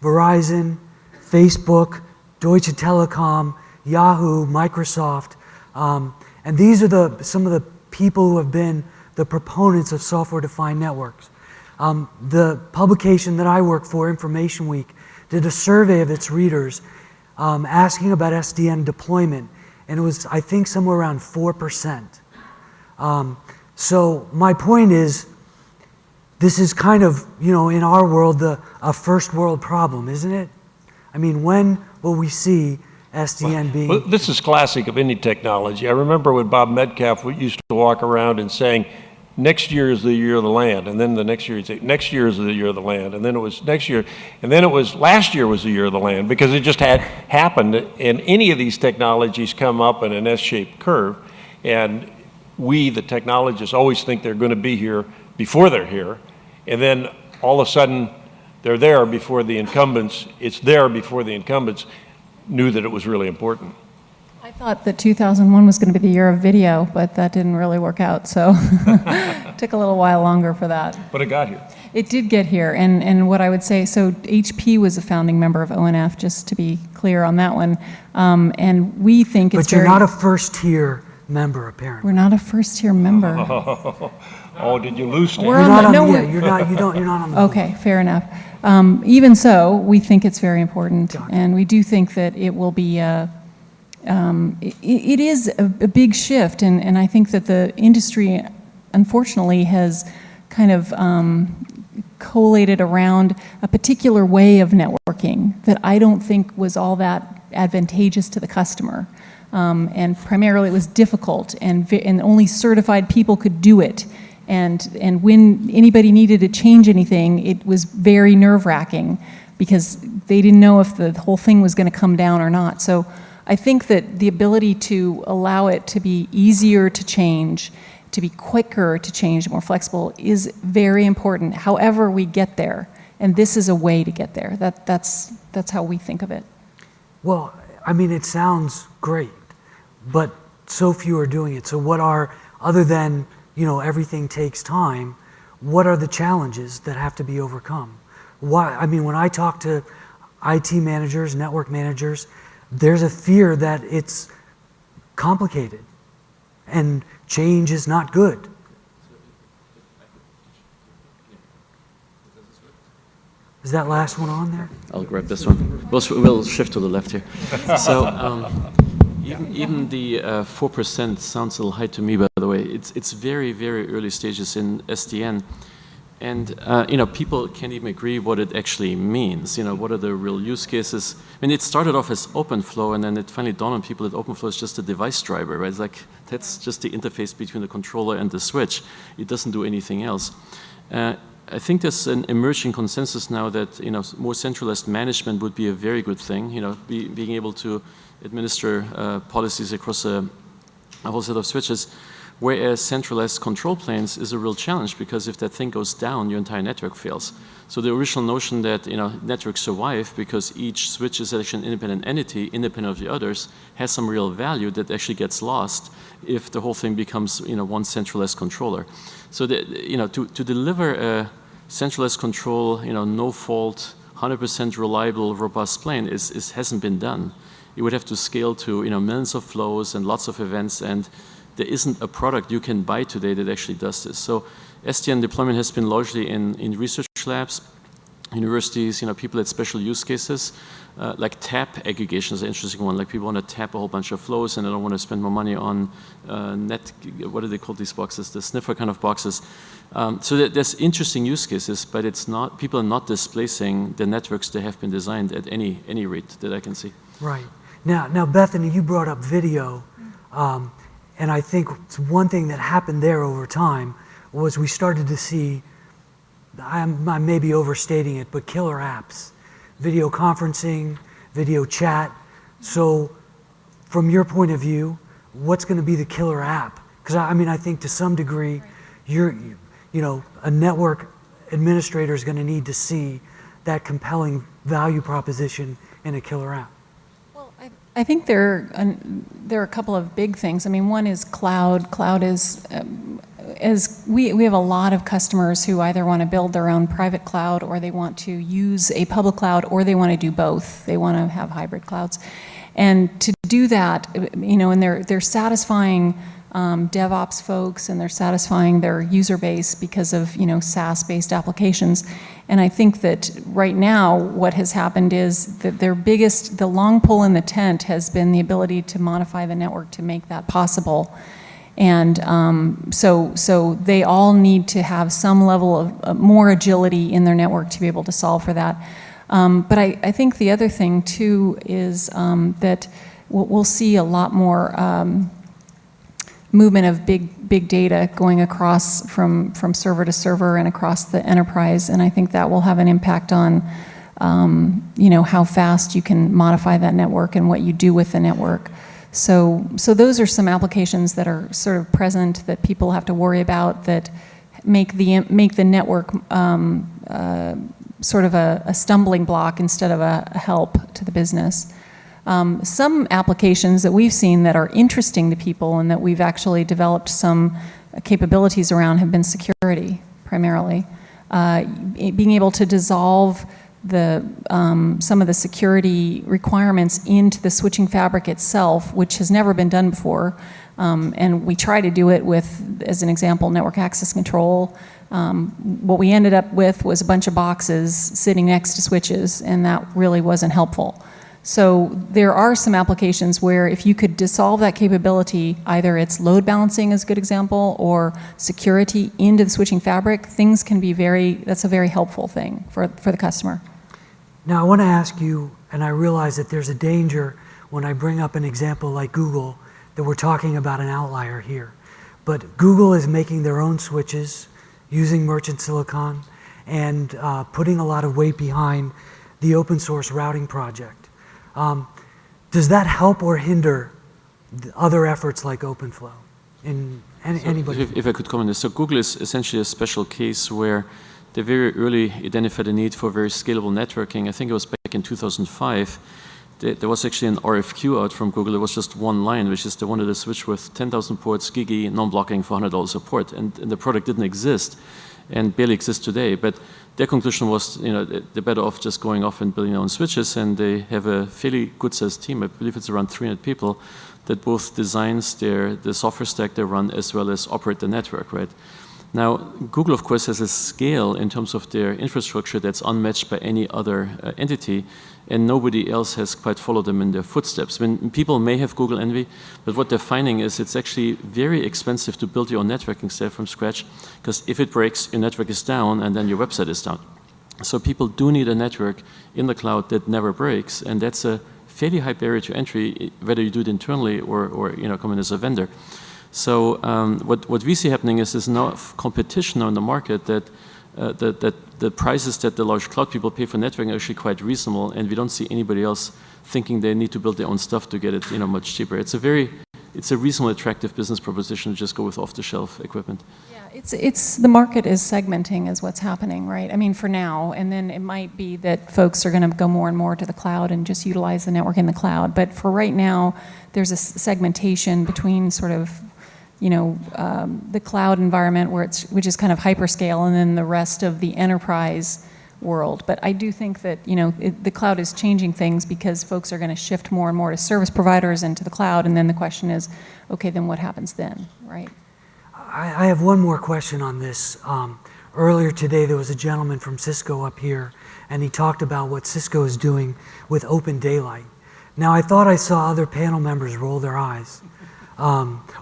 Verizon, Facebook, Deutsche Telekom, Yahoo, Microsoft, and these are some of the people who have been the proponents of software-defined networks. The publication that I work for, InformationWeek, did a survey of its readers asking about Sdn deployment, and it was, I think, somewhere around 4%. So my point is, this is kind of, you know, in our world, a first world problem, isn't it? I mean, when will we see SDN being... Well, this is classic of any technology. I remember when Bob Metcalf used to walk around and saying, next year is the year of the land, and then the next year he'd say, next year is the year of the land, and then it was next year, and then it was last year was the year of the land, because it just had happened, and any of these technologies come up in an S-shaped curve, and we, the technologists, always think they're going to be here before they're here, and then all of a sudden they're there before the incumbents, it's there before the incumbents knew that it was really important. I thought that 2001 was going to be the year of video, but that didn't really work out, so took a little while longer for that. But it got here. It did get here, and what I would say, so HP was a founding member of ONF, just to be clear on that one, and we think it's But you're not a first-tier member, apparently. We're not a first-tier member. Oh, did you lose that? We're You're on not the, on, no, yeah, you're not on the board. Okay, fair enough. Even so, we think it's very important, and we do think that it will be it is a big shift, and I think that the industry, unfortunately, has kind of collated around a particular way of networking that I don't think was all that advantageous to the customer. And primarily it was difficult, and only certified people could do it. And when anybody needed to change anything, it was very nerve-wracking because they didn't know if the whole thing was going to come down or not. So I think that the ability to allow it to be easier to change, to be quicker to change, more flexible, is very important. However we get there, and this is a way to get there. That's how we think of it. Well, I mean, it sounds great, but so few are doing it. So what are, other than, you know, everything takes time, what are the challenges that have to be overcome? Why, I mean, when I talk to IT managers, network managers, there's a fear that it's complicated and change is not good. Is that last one on there? I'll grab this one. We'll shift to the left here. So even the 4% sounds a little high to me, by the way. It's very, very early stages in SDN. And you know, people can't even agree what it actually means. You know, what are the real use cases? I mean, it started off as OpenFlow, and then it finally dawned on people that OpenFlow is just a device driver, right? It's like, that's just the interface between the controller and the switch. It doesn't do anything else. I think there's an emerging consensus now that, you know, more centralized management would be a very good thing. You know, being able to administer policies across a whole set of switches. Whereas centralized control planes is a real challenge, because if that thing goes down, your entire network fails. So the original notion that, you know, networks survive because each switch is actually an independent entity, independent of the others, has some real value that actually gets lost if the whole thing becomes, you know, one centralized controller. So that, you know, to deliver a centralized control, you know, no fault, 100% reliable, robust plane hasn't been done. You would have to scale to, you know, millions of flows and lots of events, and there isn't a product you can buy today that actually does this. So Sdn deployment has been largely in research labs, universities, you know, people at special use cases, like tap aggregation is an interesting one. Like people want to tap a whole bunch of flows and they don't want to spend more money on what do they call these boxes? The sniffer kind of boxes. So there's interesting use cases, but it's not, people are not displacing the networks that have been designed at any rate that I can see. Right. Now, Bethany, you brought up video. And I think one thing that happened there over time was we started to see, I may be overstating it, but killer apps, video conferencing, video chat. So from your point of view, what's going to be the killer app? Because I mean, I think to some degree, you know, a network administrator is going to need to see that compelling value proposition in a killer app. I think there are a couple of big things. I mean, one is cloud. Cloud is as we have a lot of customers who either want to build their own private cloud, or they want to use a public cloud, or they want to do both. They want to have hybrid clouds. And to do that, and they're satisfying DevOps folks, and they're satisfying their user base because of, SaaS-based applications. And I think that right now what has happened is that the long pole in the tent has been the ability to modify the network to make that possible. And so they all need to have some level of more agility in their network to be able to solve for that. But I think the other thing too is that we'll see a lot more movement of big data going across from server to server and across the enterprise, and I think that will have an impact on how fast you can modify that network and what you do with the network. So those are some applications that are sort of present that people have to worry about, that make the network sort of a stumbling block instead of a help to the business. Some applications that we've seen that are interesting to people and that we've actually developed some capabilities around have been security, primarily. Being able to dissolve some of the security requirements into the switching fabric itself, which has never been done before. And we try to do it with, as an example, network access control. What we ended up with was a bunch of boxes sitting next to switches, and that really wasn't helpful. So there are some applications where if you could dissolve that capability, either it's load balancing is a good example, or security into the switching fabric, things can be that's a very helpful thing for the customer. Now I want to ask you, and I realize that there's a danger when I bring up an example like Google, that we're talking about an outlier here. But Google is making their own switches using merchant silicon and putting a lot of weight behind the open source routing project. Does that help or hinder other efforts like OpenFlow? Anybody? If I could comment on this. So Google is essentially a special case where they very early identified a need for very scalable networking. I think it was back in 2005. There was actually an RFQ out from Google. It was just one line, which is they wanted a switch with 10,000 ports, gigi, non-blocking for $100 a port. And the product didn't exist and barely exists today. But their conclusion was, they're better off just going off and building their own switches, and they have a fairly good-sized team. I believe it's around 300 people that both designs the software stack they run as well as operate the network, right? Now, Google, of course, has a scale in terms of their infrastructure that's unmatched by any other entity, and nobody else has quite followed them in their footsteps. When people may have Google envy, but what they're finding is it's actually very expensive to build your own networking stack from scratch, because if it breaks, your network is down, and then your website is down. So people do need a network in the cloud that never breaks, and that's a fairly high barrier to entry, whether you do it internally or come in as a vendor. So what we see happening is there's enough competition on the market that the prices that the large cloud people pay for networking are actually quite reasonable, and we don't see anybody else thinking they need to build their own stuff to get it much cheaper. It's a reasonably attractive business proposition to just go with off-the-shelf equipment. Yeah, it's the market is segmenting is what's happening, right? I mean, for now, and then it might be that folks are going to go more and more to the cloud and just utilize the network in the cloud. But for right now, there's a segmentation between sort of the cloud environment which is kind of hyperscale, and then the rest of the enterprise world. But I do think that the cloud is changing things because folks are going to shift more and more to service providers and to the cloud, and then the question is, okay, then what happens then, right? I have one more question on this. Earlier today there was a gentleman from Cisco up here, and he talked about what Cisco is doing with Open Daylight. Now I thought I saw other panel members roll their eyes.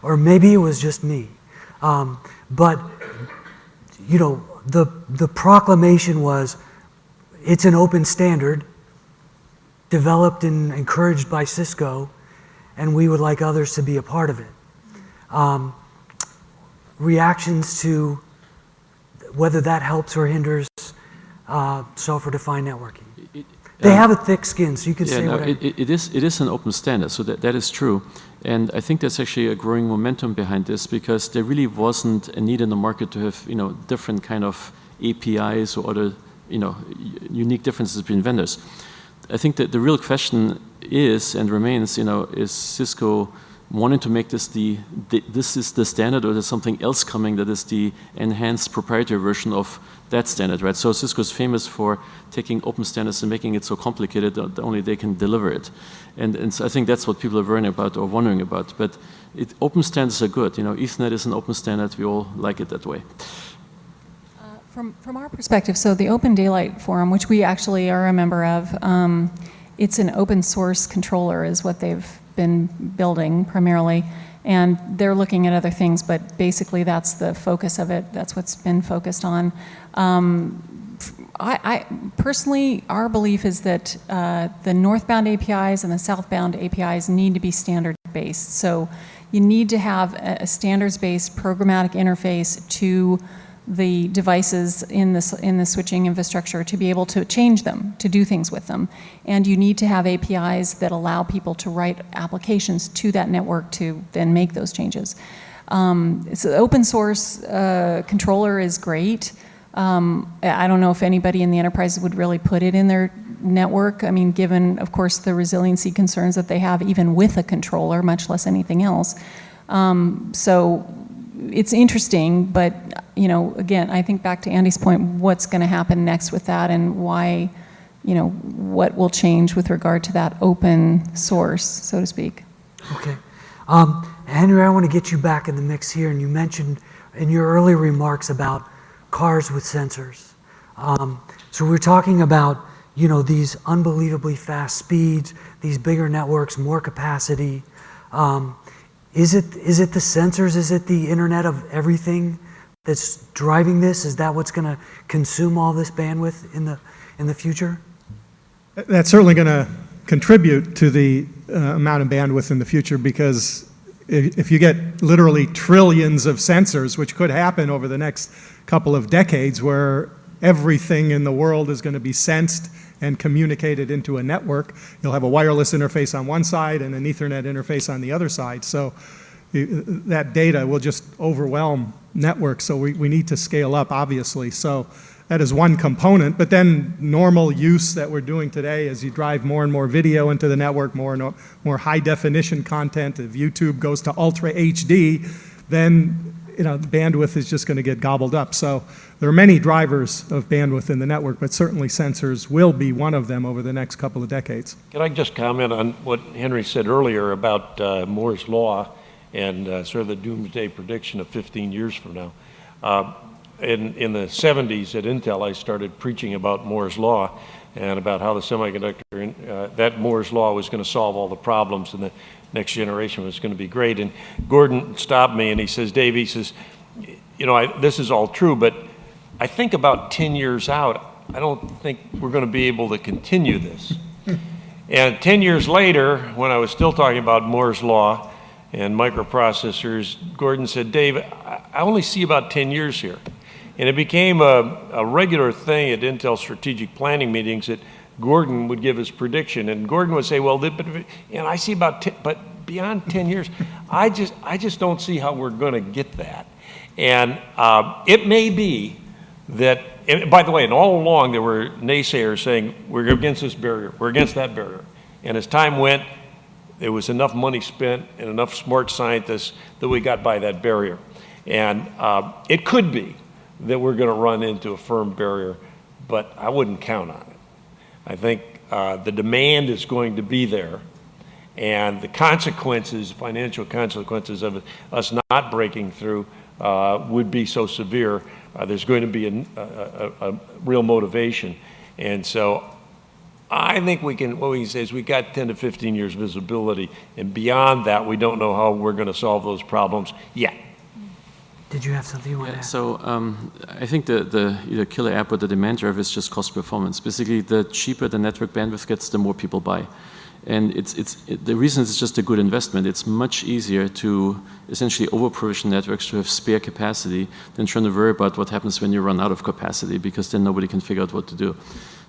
Or maybe it was just me. But, the proclamation was, it's an open standard, developed and encouraged by Cisco, and we would like others to be a part of it. Reactions to whether that helps or hinders software-defined networking. They have a thick skin, so you can say whatever. It is an open standard, so that is true. And I think there's actually a growing momentum behind this, because there really wasn't a need in the market to have different kind of APIs or other unique differences between vendors. I think that the real question is and remains, is Cisco wanting to make this this is the standard, or there's something else coming that is the enhanced proprietary version of that standard, right? So Cisco's famous for taking open standards and making it so complicated that only they can deliver it. And so I think that's what people are worrying about or wondering about. But open standards are good. You know, Ethernet is an open standard. We all like it that way. From our perspective, so the Open Daylight Forum, which we actually are a member of, it's an open source controller is what they've been building primarily. And they're looking at other things, but basically that's the focus of it. That's what's been focused on. I personally, our belief is that the northbound APIs and the southbound APIs need to be standard-based. So you need to have a standards-based programmatic interface to the devices in the switching infrastructure to be able to change them, to do things with them. And you need to have APIs that allow people to write applications to that network to then make those changes. So the open source controller is great. I don't know if anybody in the enterprise would really put it in their network. I mean, given, of course, the resiliency concerns that they have even with a controller, much less anything else. So it's interesting, but, you know, again, I think back to Andy's point, what's going to happen next with that and why, you know, what will change with regard to that open source, so to speak. Okay. Henry, I want to get you back in the mix here, and you mentioned in your earlier remarks about cars with sensors. So we're talking about, you know, these unbelievably fast speeds, these bigger networks, more capacity. Is it the sensors? Is it the Internet of Everything that's driving this? Is that what's going to consume all this bandwidth in the future? That's certainly going to contribute to the amount of bandwidth in the future, because if you get literally trillions of sensors, which could happen over the next couple of decades, where everything in the world is going to be sensed and communicated into a network. You'll have a wireless interface on one side and an Ethernet interface on the other side. So that data will just overwhelm networks. So we need to scale up, obviously. So that is one component. But then normal use that we're doing today, as you drive more and more video into the network, more and more high definition content. If YouTube goes to Ultra HD, then bandwidth is just going to get gobbled up. So there are many drivers of bandwidth in the network, but certainly sensors will be one of them over the next couple of decades. Can I just comment on what Henry said earlier about Moore's Law and sort of the doomsday prediction of 15 years from now? In the 70s at Intel, I started preaching about Moore's Law and about how the semiconductor, that Moore's Law was going to solve all the problems and the next generation was going to be great. And Gordon stopped me and he says, Dave, he says, this is all true, but I think about 10 years out, I don't think we're going to be able to continue this. And 10 years later, when I was still talking about Moore's Law and microprocessors, Gordon said, Dave, I only see about 10 years here. And it became a regular thing at Intel strategic planning meetings that Gordon would give his prediction, and Gordon would say, well, I see about but beyond 10 years, I just don't see how we're going to get that. And it may be that, and by the way, and all along there were naysayers saying, we're against this barrier, we're against that barrier. And as time went, there was enough money spent and enough smart scientists that we got by that barrier. And it could be that we're going to run into a firm barrier, but I wouldn't count on it. I think the demand is going to be there, and the consequences, financial consequences of us not breaking through would be so severe. There's going to be a real motivation. And so I think what we can say is we got 10 to 15 years visibility, and beyond that, we don't know how we're going to solve those problems yet. Did you have something you want to add? So I think the killer app or the demand driver is just cost performance. Basically, the cheaper the network bandwidth gets, the more people buy. And the reason it's just a good investment. It's much easier to essentially over-provision networks to have spare capacity than trying to worry about what happens when you run out of capacity, because then nobody can figure out what to do.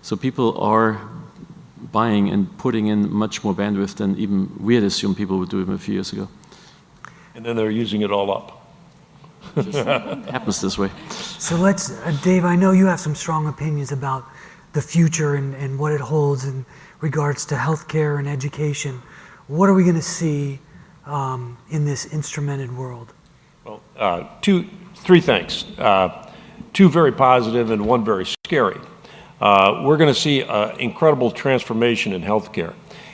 So people are buying and putting in much more bandwidth than even we had assumed people would do even a few years ago. And then they're using it all up. It happens this way. So let's, Dave, I know you have some strong opinions about the future and what it holds in regards to healthcare and education. What are we going to see in this instrumented world? Well, three things. Two very positive and one very scary. We're going to see incredible transformation in healthcare.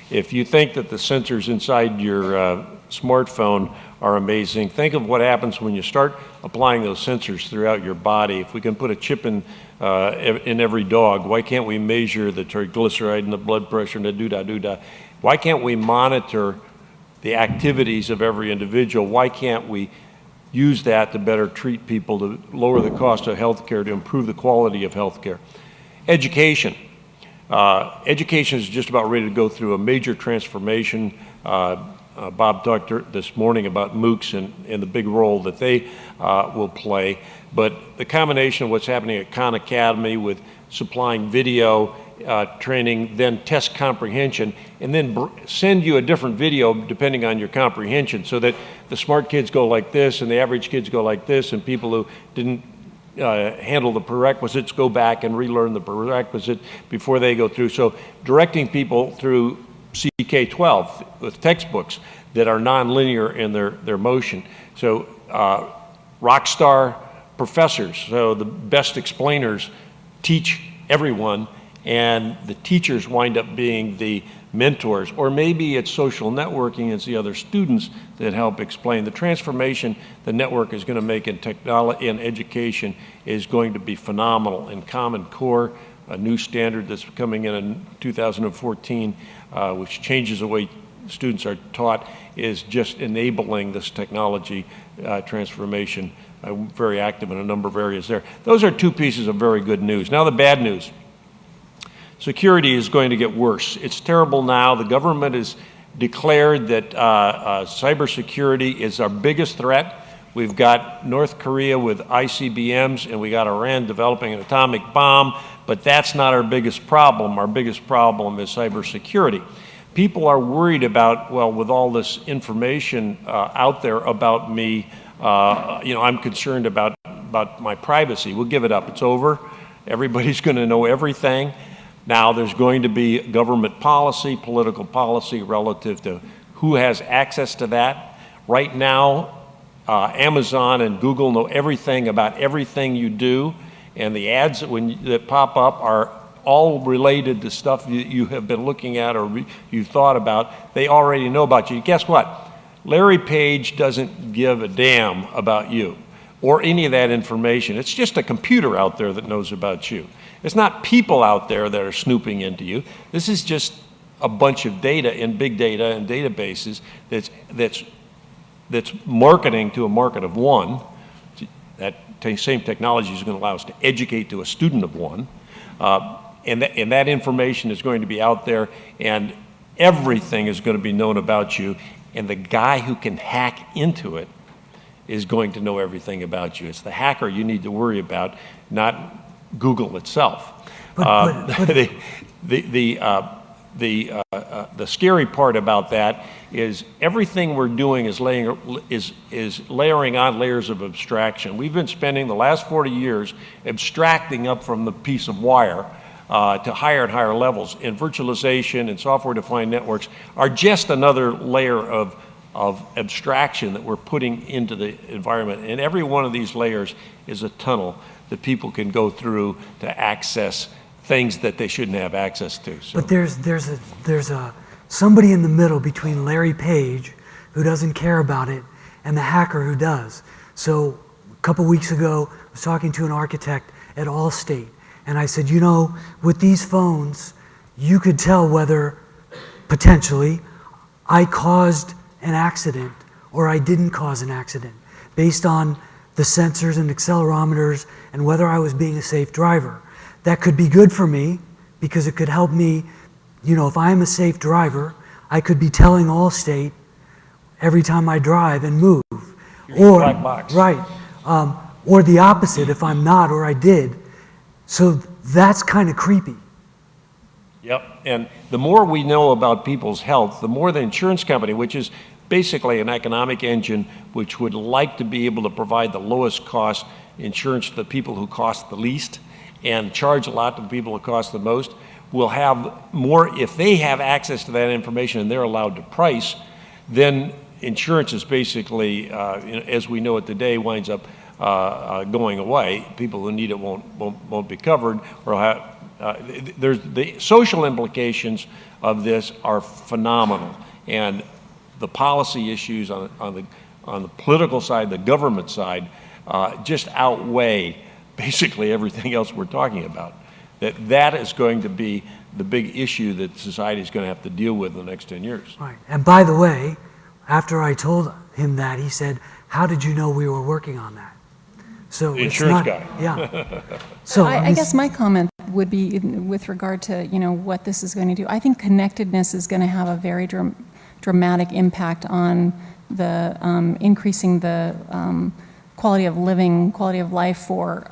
If you think that the sensors inside your smartphone are amazing, think of what happens when you start applying those sensors throughout your body. If we can put a chip in every dog, why can't we measure the triglyceride and the blood pressure and the doo-da-doo-da? Why can't we monitor the activities of every individual? Why can't we use that to better treat people, to lower the cost of healthcare, to improve the quality of healthcare? Education. Education is just about ready to go through a major transformation. Bob talked this morning about MOOCs and the big role that they will play. But the combination of what's happening at Khan Academy with supplying video training, then test comprehension, and then send you a different video depending on your comprehension, so that the smart kids go like this and the average kids go like this, and people who didn't handle the prerequisites go back and relearn the prerequisite before they go through. So directing people through CK12 with textbooks that are nonlinear in their motion. So rock star professors, so the best explainers teach everyone, and the teachers wind up being the mentors. Or maybe it's social networking, it's the other students that help explain. The transformation the network is going to make in technology and education is going to be phenomenal. And Common Core, a new standard that's coming in 2014, which changes the way students are taught, is just enabling this technology transformation. I'm very active in a number of areas there. Those are two pieces of very good news. Now the bad news. Security is going to get worse. It's terrible now. The government has declared that cybersecurity is our biggest threat. We've got North Korea with ICBMs, and we got Iran developing an atomic bomb, but that's not our biggest problem. Our biggest problem is cybersecurity. People are worried about, well, with all this information out there about me, I'm concerned about my privacy. We'll give it up. It's over. Everybody's going to know everything. Now there's going to be government policy, political policy relative to who has access to that. Right now, Amazon and Google know everything about everything you do, and the ads that pop up are all related to stuff you have been looking at or you thought about. They already know about you. Guess what? Larry Page doesn't give a damn about you or any of that information. It's just a computer out there that knows about you. It's not people out there that are snooping into you. This is just a bunch of data in big data and databases that's marketing to a market of one. That same technology is going to allow us to educate to a student of one. And that information is going to be out there, and everything is going to be known about you. And the guy who can hack into it is going to know everything about you. It's the hacker you need to worry about, not Google itself. The scary part about that is everything we're doing is layering on layers of abstraction. We've been spending the last 40 years abstracting up from the piece of wire to higher and higher levels. And virtualization and software-defined networks are just another layer of abstraction that we're putting into the environment. And every one of these layers is a tunnel that people can go through to access things that they shouldn't have access to. So. But there's somebody in the middle between Larry Page, who doesn't care about it, and the hacker who does. So a couple weeks ago, I was talking to an architect at Allstate, and I said, with these phones, you could tell whether potentially I caused an accident or I didn't cause an accident based on the sensors and accelerometers and whether I was being a safe driver. That could be good for me because it could help me, if I'm a safe driver, I could be telling Allstate every time I drive and move. Or black box. Right. Or the opposite if I'm not or I did. So that's kind of creepy. Yep, and the more we know about people's health, the more the insurance company, which is basically an economic engine which would like to be able to provide the lowest cost insurance to the people who cost the least and charge a lot to the people who cost the most, will have more, if they have access to that information and they're allowed to price, then insurance is basically, as we know it today, winds up going away. People who need it won't be covered, or there's the social implications of this are phenomenal, and the policy issues on the political side, the government side, just outweigh basically everything else we're talking about. That is going to be the big issue that society is going to have to deal with in the next 10 years. Right. And by the way, after I told him that, he said, "How did you know we were working on that?" So The it's insurance not, guy. Yeah. So I guess my comment would be with regard to, what this is going to do. I think connectedness is going to have a very dramatic impact on the increasing the quality of living, quality of life for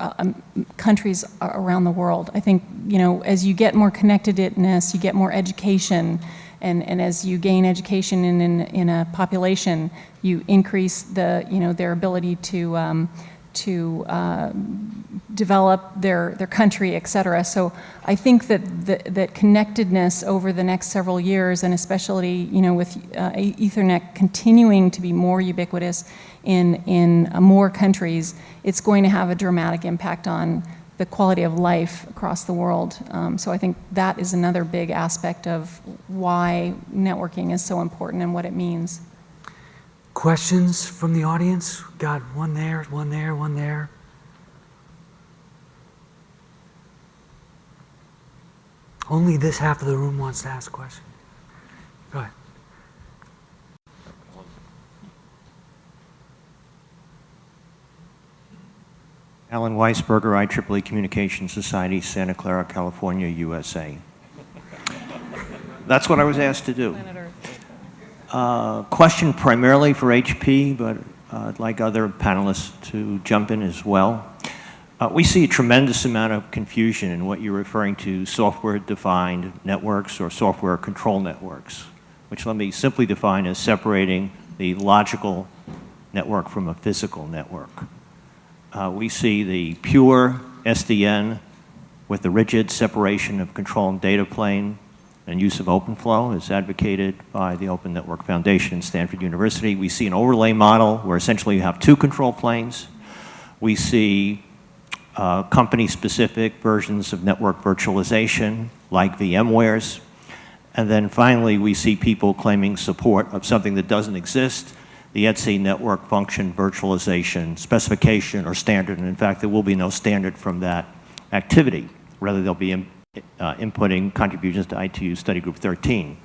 countries around the world. I think, as you get more connectedness, you get more education, and as you gain education in a population, you increase their ability to develop their country, et cetera. So I think that connectedness over the next several years, and especially with Ethernet continuing to be more ubiquitous in more countries, it's going to have a dramatic impact on the quality of life across the world. So I think that is another big aspect of why networking is so important and what it means. questions from the audience? Got one there, one there, one there. Only this half of the room wants to ask a question. Go ahead. Alan Weisberger, IEEE Communications Society, Santa Clara, California, USA. That's what I was asked to do. Question primarily for HP, but I'd like other panelists to jump in as well. We see a tremendous amount of confusion in what you're referring to software-defined networks or software-controlled networks, which let me simply define as separating the logical network from a physical network. We see the pure SDN with the rigid separation of control and data plane and use of OpenFlow as advocated by the Open Network Foundation and Stanford University. We see an overlay model where essentially you have two control planes. We see company-specific versions of network virtualization like VMware's. And then finally, we see people claiming support of something that doesn't exist, the ETSI network function virtualization specification or standard. And in fact, there will be no standard from that activity. Rather, they'll be inputting contributions to ITU Study Group 13.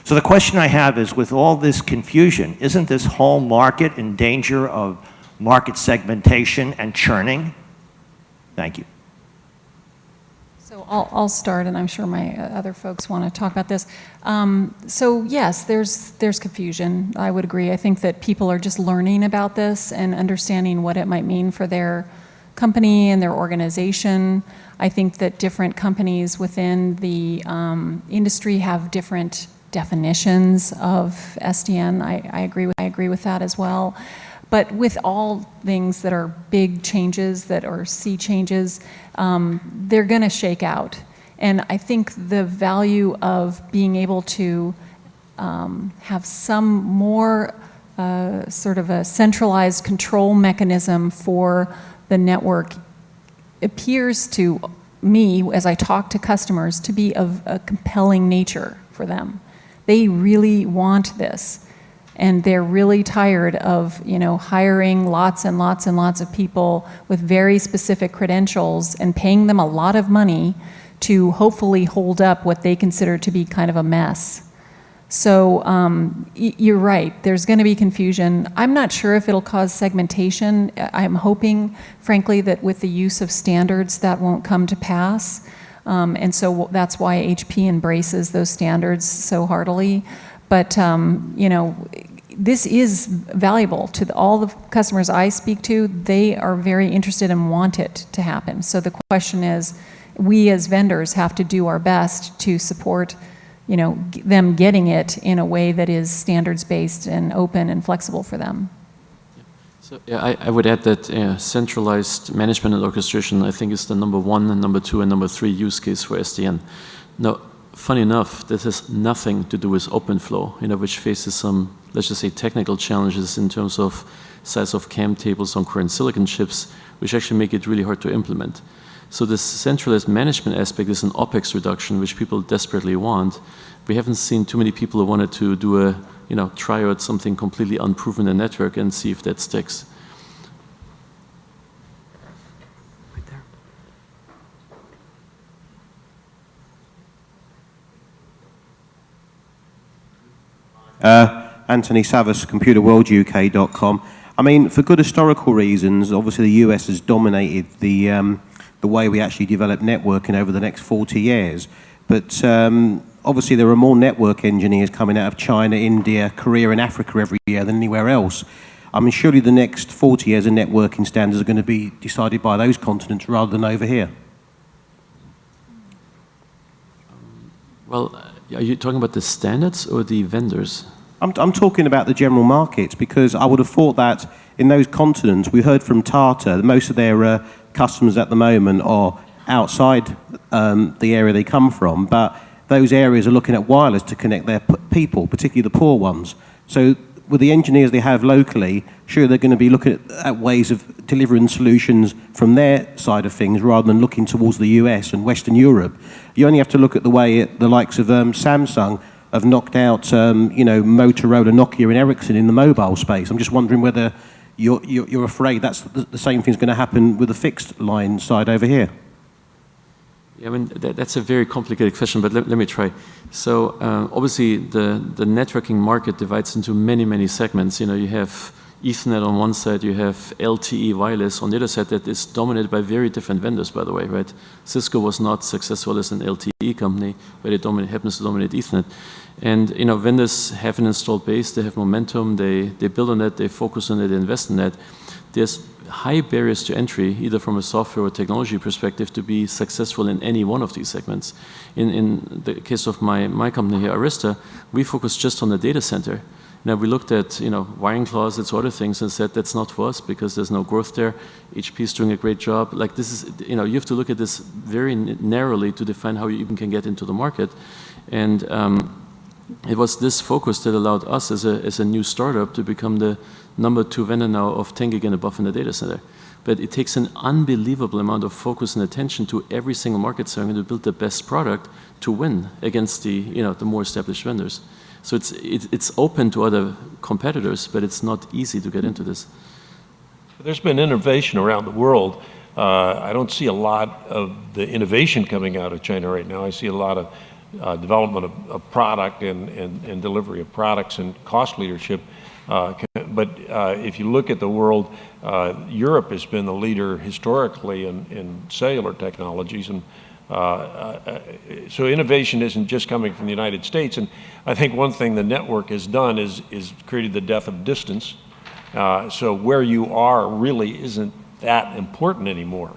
So the question I have is, with all this confusion, isn't this whole market in danger of market segmentation and churning? Thank you. So I'll start, and I'm sure my other folks want to talk about this. So yes, there's confusion. I would agree. I think that people are just learning about this and understanding what it might mean for their company and their organization. I think that different companies within the industry have different definitions of SDN. I agree with that as well. But with all things that are big changes, that are sea changes, they're going to shake out. And I think the value of being able to have some more sort of a centralized control mechanism for the network appears to me, as I talk to customers, to be of a compelling nature for them. They really want this. And they're really tired of, hiring lots and lots and lots of people with very specific credentials and paying them a lot of money to hopefully hold up what they consider to be kind of a mess. So you're right, there's going to be confusion. I'm not sure if it'll cause segmentation. I'm hoping, frankly, that with the use of standards that won't come to pass. And so that's why HP embraces those standards so heartily. But, this is valuable to all the customers I speak to. They are very interested and want it to happen. So the question is, we as vendors have to do our best to support, them getting it in a way that is standards-based and open and flexible for them. So yeah, I would add that centralized management and orchestration, I think, is the number 1 and number 2 and number 3 use case for SDN. Now, funny enough, this has nothing to do with OpenFlow, which faces some let's just say, technical challenges in terms of size of CAM tables on current silicon chips, which actually make it really hard to implement. So this centralized management aspect is an OpEx reduction, which people desperately want. We haven't seen too many people who wanted to do a, try out something completely unproven in the network and see if that sticks. Right there. Anthony Savas, ComputerWorldUK.com. I mean, for good historical reasons, obviously the US has dominated the way we actually develop networking over the next 40 years. But obviously there are more network engineers coming out of China, India, Korea and Africa every year than anywhere else. I mean, surely the next 40 years of networking standards are going to be decided by those continents rather than over here. Well, are you talking about the standards or the vendors? I'm talking about the general markets, because I would have thought that in those continents, we heard from Tata, that most of their customers at the moment are outside the area they come from, but those areas are looking at wireless to connect their people, particularly the poor ones. So with the engineers they have locally, sure, they're going to be looking at ways of delivering solutions from their side of things rather than looking towards the US and Western Europe. You only have to look at the way the likes of Samsung have knocked out, Motorola, Nokia, and Ericsson in the mobile space. I'm just wondering whether you're afraid that's the same thing's going to happen with the fixed line side over here. Yeah, I mean, that's a very complicated question, but let me try. So obviously, the networking market divides into many, many segments. You have Ethernet on one side, you have LTE wireless on the other side that is dominated by very different vendors, by the way, right? Cisco was not successful as an LTE company, but it happens to dominate Ethernet. And vendors have an installed base, they have momentum, they build on that, they focus on it, they invest in that. There's high barriers to entry, either from a software or technology perspective, to be successful in any one of these segments. In the case of my company here, Arista, we focus just on the data center. Now we looked at wiring closets, other things, and said that's not for us because there's no growth there. HP is doing a great job. Like this is, you have to look at this very narrowly to define how you even can get into the market. And it was this focus that allowed us as a new startup to become the #2 vendor now of 10 gig and above in the data center. But it takes an unbelievable amount of focus and attention to every single market segment to build the best product to win against the more established vendors. So it's open to other competitors, but it's not easy to get into this. There's been innovation around the world. I don't see a lot of the innovation coming out of China right now. I see a lot of development of product and delivery of products and cost leadership. But if you look at the world, Europe has been the leader historically in cellular technologies, and so innovation isn't just coming from the United States. And I think one thing the network has done is created the death of distance. So where you are really isn't that important anymore.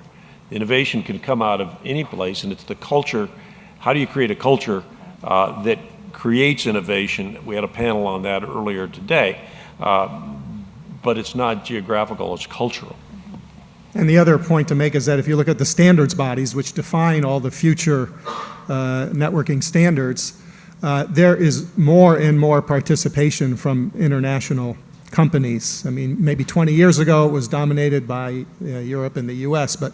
Innovation can come out of any place, and it's the culture. How do you create a culture that creates innovation? We had a panel on that earlier today. But it's not geographical, it's cultural. And the other point to make is that if you look at the standards bodies, which define all the future networking standards, there is more and more participation from international companies. I mean, maybe 20 years ago it was dominated by Europe and the US, but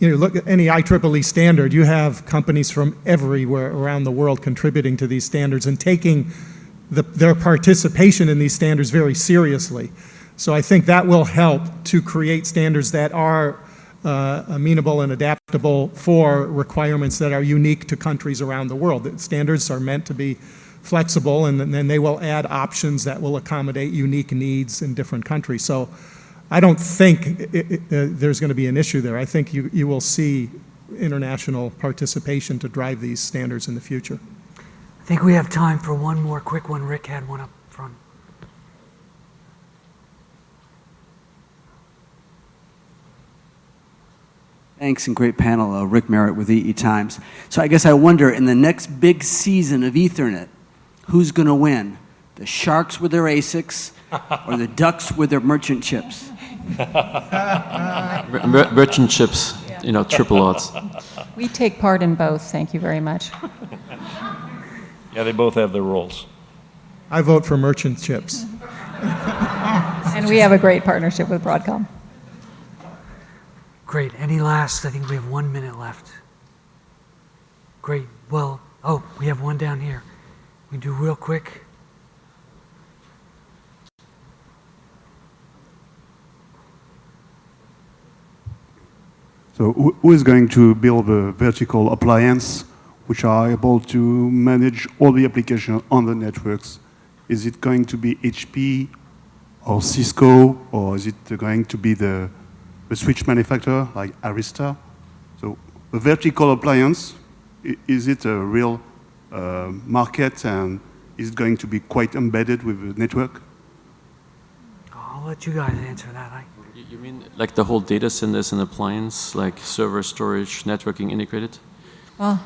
look at any IEEE standard, you have companies from everywhere around the world contributing to these standards and taking their participation in these standards very seriously. So I think that will help to create standards that are amenable and adaptable for requirements that are unique to countries around the world. The standards are meant to be flexible, and then they will add options that will accommodate unique needs in different countries. So I don't think there's going to be an issue there. I think you will see international participation to drive these standards in the future. I think we have time for one more quick one. Rick had one up front. Thanks, and great panel. Rick Merritt with EE Times. So I guess I wonder, in the next big season of Ethernet, who's going to win? The sharks with their ASICs or the ducks with their merchant chips? Merchant chips, triple odds. We take part in both, thank you very much. Yeah, they both have their roles. I vote for merchant chips. And we have a great partnership with Broadcom. Great. Any last? I think we have 1 minute left. Great. Well, oh, we have one down here. We do real quick. So who is going to build a vertical appliance which are able to manage all the applications on the networks? Is it going to be HP or Cisco, or is it going to be the switch manufacturer like Arista? So a vertical appliance, is it a real market, and is it going to be quite embedded with the network? I'll let you guys answer that. You mean like the whole data center as an appliance, like server, storage, networking integrated? Well,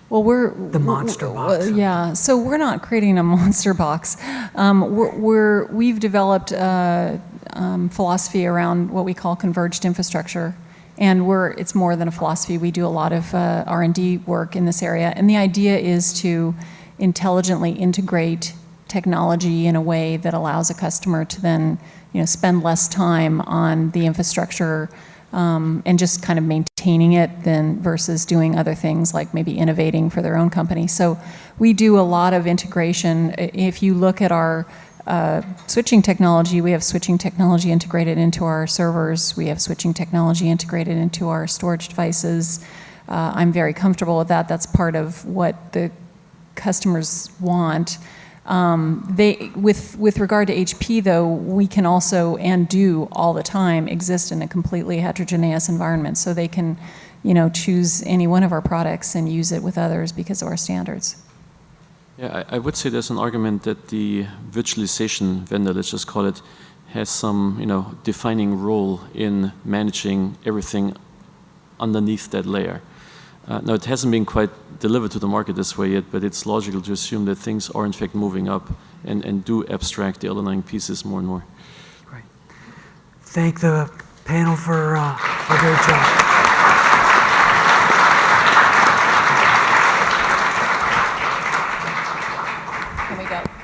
we're The monster box. Yeah, so we're not creating a monster box. We've developed a philosophy around what we call converged infrastructure, and it's more than a philosophy. We do a lot of R&D work in this area, and the idea is to intelligently integrate technology in a way that allows a customer to then, spend less time on the infrastructure and just kind of maintaining it then versus doing other things like maybe innovating for their own company. So we do a lot of integration. If you look at our switching technology, we have switching technology integrated into our servers. We have switching technology integrated into our storage devices. I'm very comfortable with that. That's part of what the customers want. With regard to HP, though, we can also, and do all the time, exist in a completely heterogeneous environment. So they can, choose any one of our products and use it with others because of our standards. Yeah, I would say there's an argument that the virtualization vendor, let's just call it, has some, defining role in managing everything underneath that layer. Now, it hasn't been quite delivered to the market this way yet, but it's logical to assume that things are in fact moving up and do abstract the underlying pieces more and more. Great. Thank the panel for a great job. Here we go.